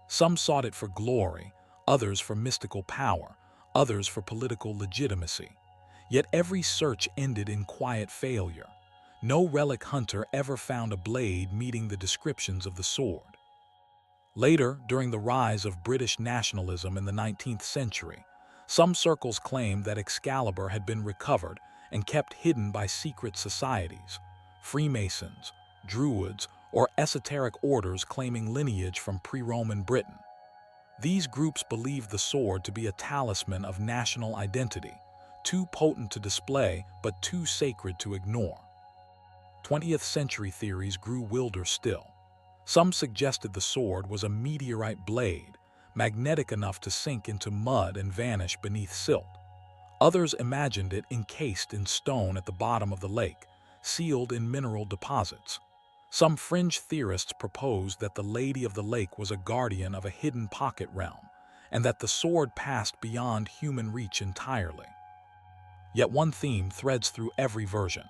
Some sought it for glory, others for mystical power, others for political legitimacy. Yet every search ended in quiet failure. No relic hunter ever found a blade meeting the descriptions of the sword. Later, during the rise of British nationalism in the 19th century, some circles claimed that Excalibur had been recovered and kept hidden by secret societies, Freemasons, Druids, or esoteric orders claiming lineage from pre-Roman Britain. These groups believed the sword to be a talisman of national identity, too potent to display but too sacred to ignore. 20th century theories grew wilder still. Some suggested the sword was a meteorite blade, magnetic enough to sink into mud and vanish beneath silt. Others imagined it encased in stone at the bottom of the lake, sealed in mineral deposits. Some fringe theorists proposed that the Lady of the Lake was a guardian of a hidden pocket realm, and that the sword passed beyond human reach entirely. Yet one theme threads through every version.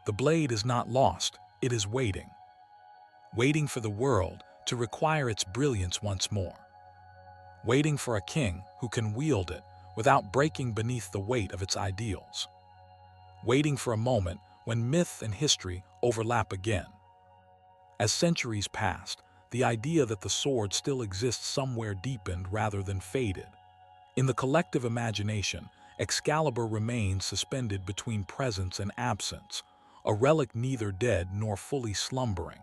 The blade is not lost, it is waiting. Waiting for the world to require its brilliance once more. Waiting for a king who can wield it without breaking beneath the weight of its ideals. Waiting for a moment when myth and history overlap again. As centuries passed, the idea that the sword still exists somewhere deepened rather than faded. In the collective imagination, Excalibur remains suspended between presence and absence, a relic neither dead nor fully slumbering.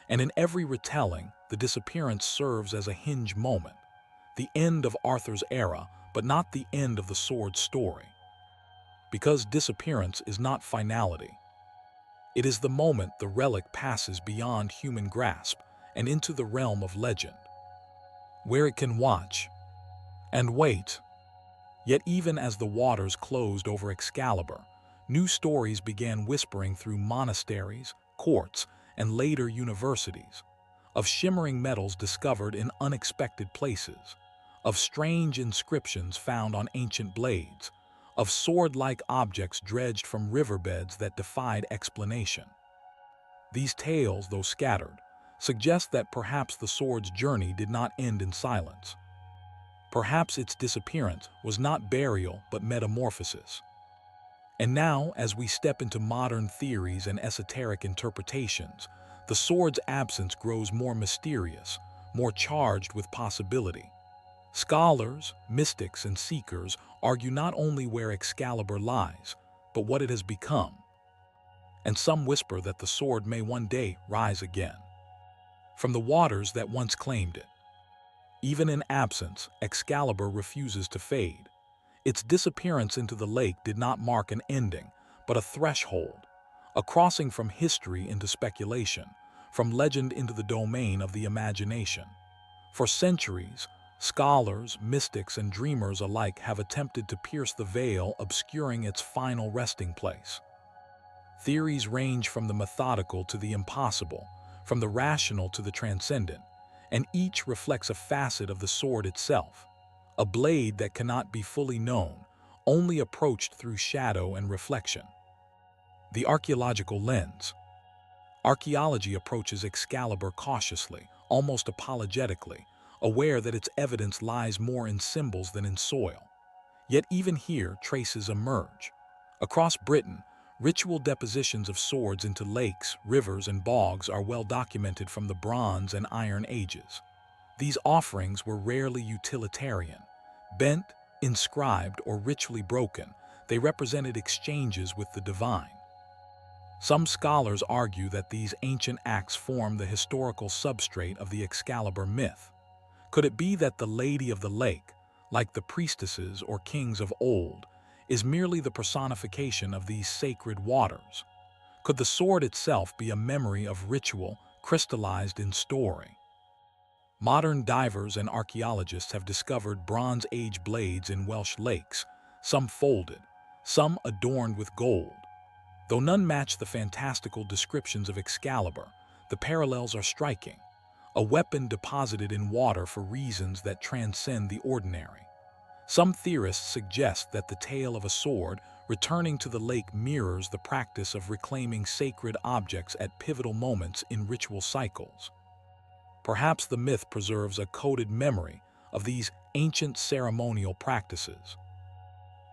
And in every retelling, the disappearance serves as a hinge moment, the end of Arthur's era, but not the end of the sword's story. Because disappearance is not finality. It is the moment the relic passes beyond human grasp and into the realm of legend, where it can watch and wait. Yet even as the waters closed over Excalibur, new stories began whispering through monasteries, courts, and later universities, of shimmering metals discovered in unexpected places, of strange inscriptions found on ancient blades, of sword-like objects dredged from riverbeds that defied explanation. These tales, though scattered, suggest that perhaps the sword's journey did not end in silence. Perhaps its disappearance was not burial but metamorphosis. And now, as we step into modern theories and esoteric interpretations, the sword's absence grows more mysterious, more charged with possibility. Scholars, mystics, and seekers argue not only where Excalibur lies, but what it has become. And some whisper that the sword may one day rise again, from the waters that once claimed it. Even in absence, Excalibur refuses to fade. Its disappearance into the lake did not mark an ending, but a threshold, a crossing from history into speculation, from legend into the domain of the imagination. For centuries, scholars, mystics, and dreamers alike have attempted to pierce the veil obscuring its final resting place. Theories range from the methodical to the impossible, from the rational to the transcendent, and each reflects a facet of the sword itself, a blade that cannot be fully known, only approached through shadow and reflection. The archaeological lens. Archaeology approaches Excalibur cautiously, almost apologetically, aware that its evidence lies more in symbols than in soil. Yet even here traces emerge, Across Britain, ritual depositions of swords into lakes, rivers, and bogs are well documented from the Bronze and Iron Ages. These offerings were rarely utilitarian. Bent, inscribed, or ritually broken, they represented exchanges with the divine. Some scholars argue that these ancient acts form the historical substrate of the Excalibur myth. Could it be that the Lady of the Lake, like the priestesses or kings of old, is merely the personification of these sacred waters? Could the sword itself be a memory of ritual crystallized in story? Modern divers and archaeologists have discovered Bronze Age blades in Welsh lakes, some folded, some adorned with gold. Though none match the fantastical descriptions of Excalibur, the parallels are striking, a weapon deposited in water for reasons that transcend the ordinary. Some theorists suggest that the tale of a sword returning to the lake mirrors the practice of reclaiming sacred objects at pivotal moments in ritual cycles. Perhaps the myth preserves a coded memory of these ancient ceremonial practices.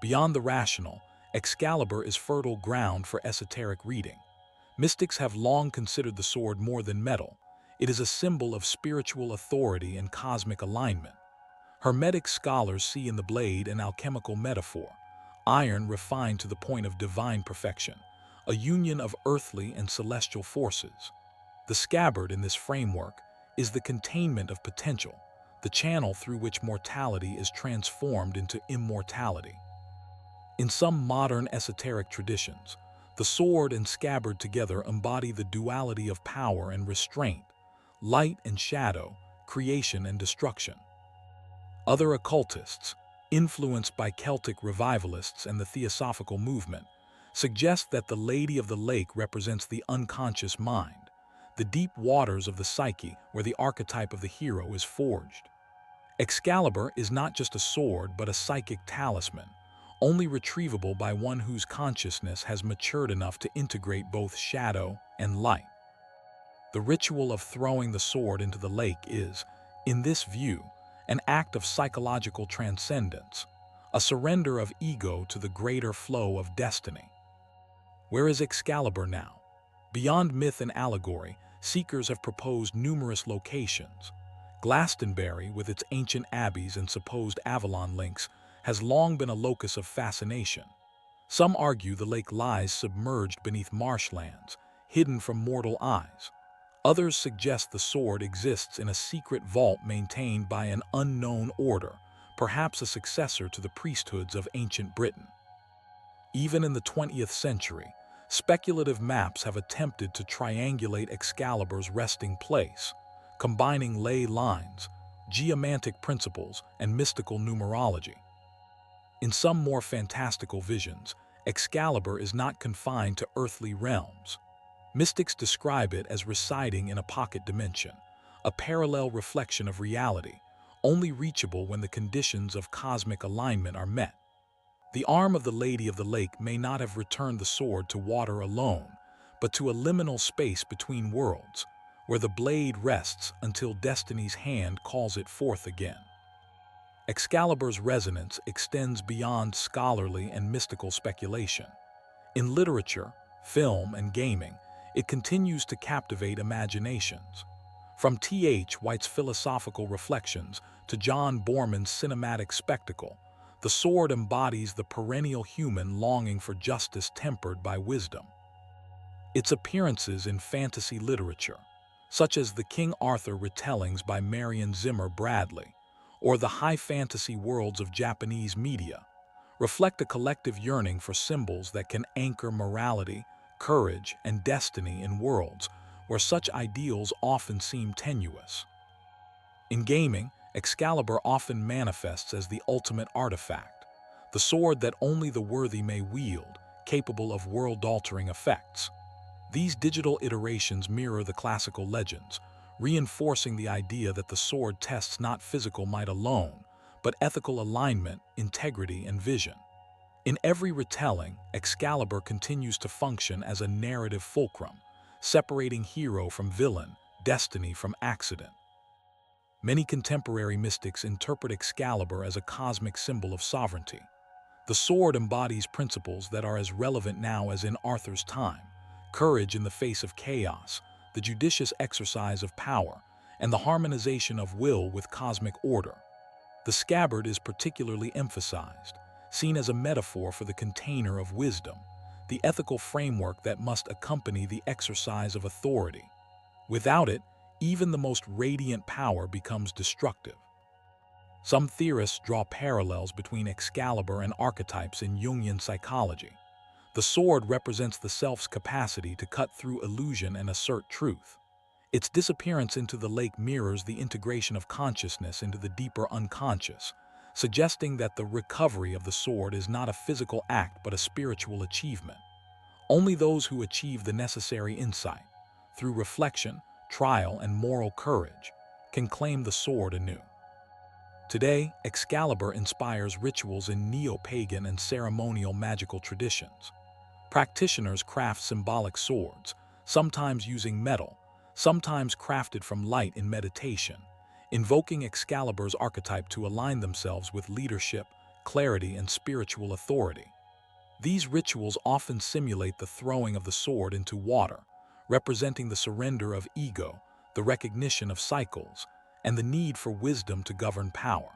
Beyond the rational, Excalibur is fertile ground for esoteric reading. Mystics have long considered the sword more than metal. It is a symbol of spiritual authority and cosmic alignment. Hermetic scholars see in the blade an alchemical metaphor, iron refined to the point of divine perfection, a union of earthly and celestial forces. The scabbard in this framework is the containment of potential, the channel through which mortality is transformed into immortality. In some modern esoteric traditions, the sword and scabbard together embody the duality of power and restraint, light and shadow, creation and destruction. Other occultists, influenced by Celtic revivalists and the Theosophical movement, suggest that the Lady of the Lake represents the unconscious mind, the deep waters of the psyche where the archetype of the hero is forged. Excalibur is not just a sword but a psychic talisman, only retrievable by one whose consciousness has matured enough to integrate both shadow and light. The ritual of throwing the sword into the lake is, in this view, an act of psychological transcendence, a surrender of ego to the greater flow of destiny. Where is Excalibur now? Beyond myth and allegory, seekers have proposed numerous locations. Glastonbury, with its ancient abbeys and supposed Avalon links, has long been a locus of fascination. Some argue the lake lies submerged beneath marshlands, hidden from mortal eyes. Others suggest the sword exists in a secret vault maintained by an unknown order, perhaps a successor to the priesthoods of ancient Britain. Even in the 20th century, speculative maps have attempted to triangulate Excalibur's resting place, combining ley lines, geomantic principles, and mystical numerology. In some more fantastical visions, Excalibur is not confined to earthly realms. Mystics describe it as residing in a pocket dimension, a parallel reflection of reality, only reachable when the conditions of cosmic alignment are met. The arm of the Lady of the Lake may not have returned the sword to water alone, but to a liminal space between worlds, where the blade rests until destiny's hand calls it forth again. Excalibur's resonance extends beyond scholarly and mystical speculation. In literature, film, and gaming, it continues to captivate imaginations. From T.H. White's philosophical reflections to John Borman's cinematic spectacle, the sword embodies the perennial human longing for justice tempered by wisdom. Its appearances in fantasy literature, such as the King Arthur retellings by Marion Zimmer Bradley, or the high fantasy worlds of Japanese media, reflect a collective yearning for symbols that can anchor morality, courage, and destiny in worlds where such ideals often seem tenuous. In gaming, Excalibur often manifests as the ultimate artifact, the sword that only the worthy may wield, capable of world-altering effects. These digital iterations mirror the classical legends, reinforcing the idea that the sword tests not physical might alone, but ethical alignment, integrity, and vision. In every retelling, Excalibur continues to function as a narrative fulcrum, separating hero from villain, destiny from accident. Many contemporary mystics interpret Excalibur as a cosmic symbol of sovereignty. The sword embodies principles that are as relevant now as in Arthur's time: courage in the face of chaos, the judicious exercise of power, and the harmonization of will with cosmic order. The scabbard is particularly emphasized, seen as a metaphor for the container of wisdom, the ethical framework that must accompany the exercise of authority. Without it, even the most radiant power becomes destructive. Some theorists draw parallels between Excalibur and archetypes in Jungian psychology. The sword represents the self's capacity to cut through illusion and assert truth. Its disappearance into the lake mirrors the integration of consciousness into the deeper unconscious, suggesting that the recovery of the sword is not a physical act but a spiritual achievement. Only those who achieve the necessary insight, through reflection, trial, and moral courage, can claim the sword anew. Today, Excalibur inspires rituals in neo-pagan and ceremonial magical traditions. Practitioners craft symbolic swords, sometimes using metal, sometimes crafted from light in meditation, invoking Excalibur's archetype to align themselves with leadership, clarity, and spiritual authority. These rituals often simulate the throwing of the sword into water, representing the surrender of ego, the recognition of cycles, and the need for wisdom to govern power.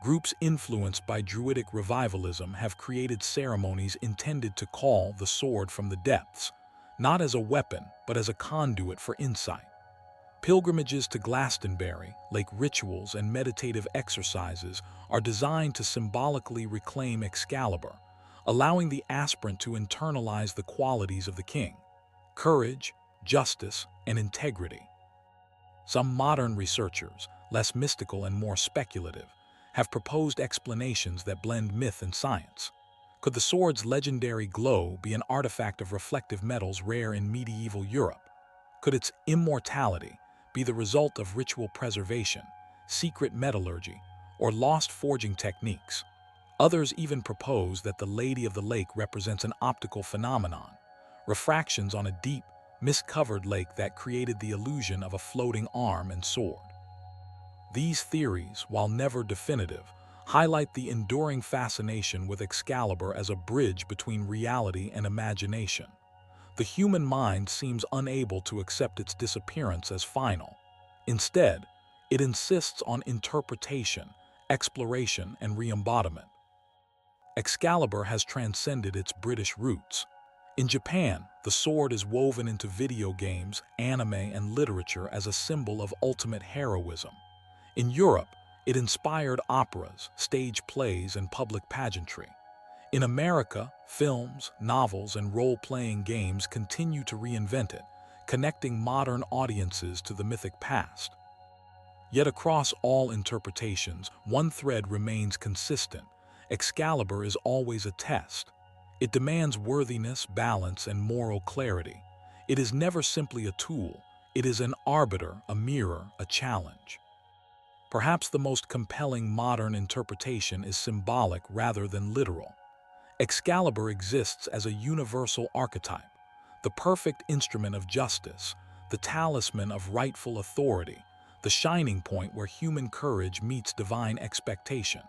Groups influenced by Druidic revivalism have created ceremonies intended to call the sword from the depths, not as a weapon, but as a conduit for insight. Pilgrimages to Glastonbury, like rituals and meditative exercises, are designed to symbolically reclaim Excalibur, allowing the aspirant to internalize the qualities of the king: courage, justice, and integrity. Some modern researchers, less mystical and more speculative, have proposed explanations that blend myth and science. Could the sword's legendary glow be an artifact of reflective metals rare in medieval Europe? Could its immortality be the result of ritual preservation, secret metallurgy, or lost forging techniques? Others even propose that the Lady of the Lake represents an optical phenomenon, refractions on a deep, mist-covered lake that created the illusion of a floating arm and sword. These theories, while never definitive, highlight the enduring fascination with Excalibur as a bridge between reality and imagination. The human mind seems unable to accept its disappearance as final. Instead, it insists on interpretation, exploration, and re-embodiment. Excalibur has transcended its British roots. In Japan, the sword is woven into video games, anime, and literature as a symbol of ultimate heroism. In Europe, it inspired operas, stage plays, and public pageantry. In America, films, novels, and role-playing games continue to reinvent it, connecting modern audiences to the mythic past. Yet across all interpretations, one thread remains consistent: Excalibur is always a test. It demands worthiness, balance, and moral clarity. It is never simply a tool. It is an arbiter, a mirror, a challenge. Perhaps the most compelling modern interpretation is symbolic rather than literal. Excalibur exists as a universal archetype, the perfect instrument of justice, the talisman of rightful authority, the shining point where human courage meets divine expectation.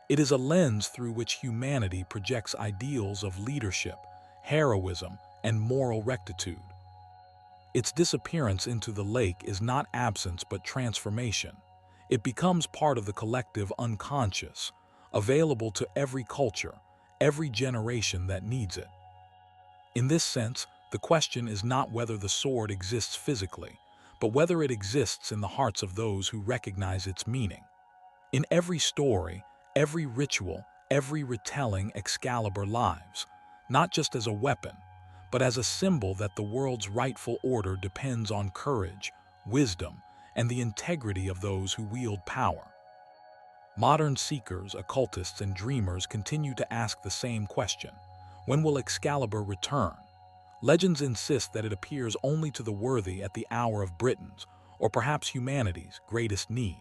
It is a lens through which humanity projects ideals of leadership, heroism, and moral rectitude. Its disappearance into the lake is not absence but transformation. It becomes part of the collective unconscious, available to every culture, every generation that needs it. In this sense, the question is not whether the sword exists physically, but whether it exists in the hearts of those who recognize its meaning. In every story, every ritual, every retelling, Excalibur lives, not just as a weapon, but as a symbol that the world's rightful order depends on courage, wisdom, and the integrity of those who wield power. Modern seekers, occultists, and dreamers continue to ask the same question: when will Excalibur return? Legends insist that it appears only to the worthy at the hour of Britain's, or perhaps humanity's, greatest need.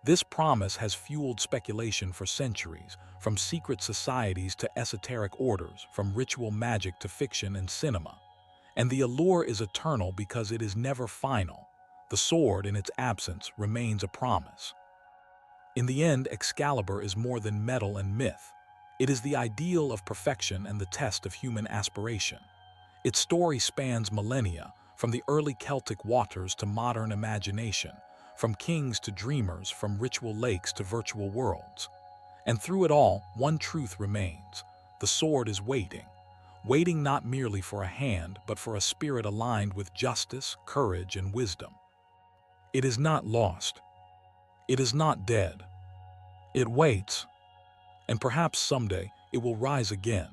This promise has fueled speculation for centuries, from secret societies to esoteric orders, from ritual magic to fiction and cinema. And the allure is eternal because it is never final. The sword, in its absence, remains a promise. In the end, Excalibur is more than metal and myth. It is the ideal of perfection and the test of human aspiration. Its story spans millennia, from the early Celtic waters to modern imagination, from kings to dreamers, from ritual lakes to virtual worlds. And through it all, one truth remains. The sword is waiting. Waiting not merely for a hand, but for a spirit aligned with justice, courage, and wisdom. It is not lost. It is not dead. It waits, and perhaps someday it will rise again.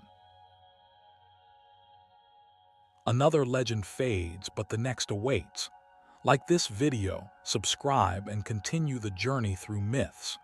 Another legend fades, but the next awaits. Like this video, subscribe and continue the journey through myths,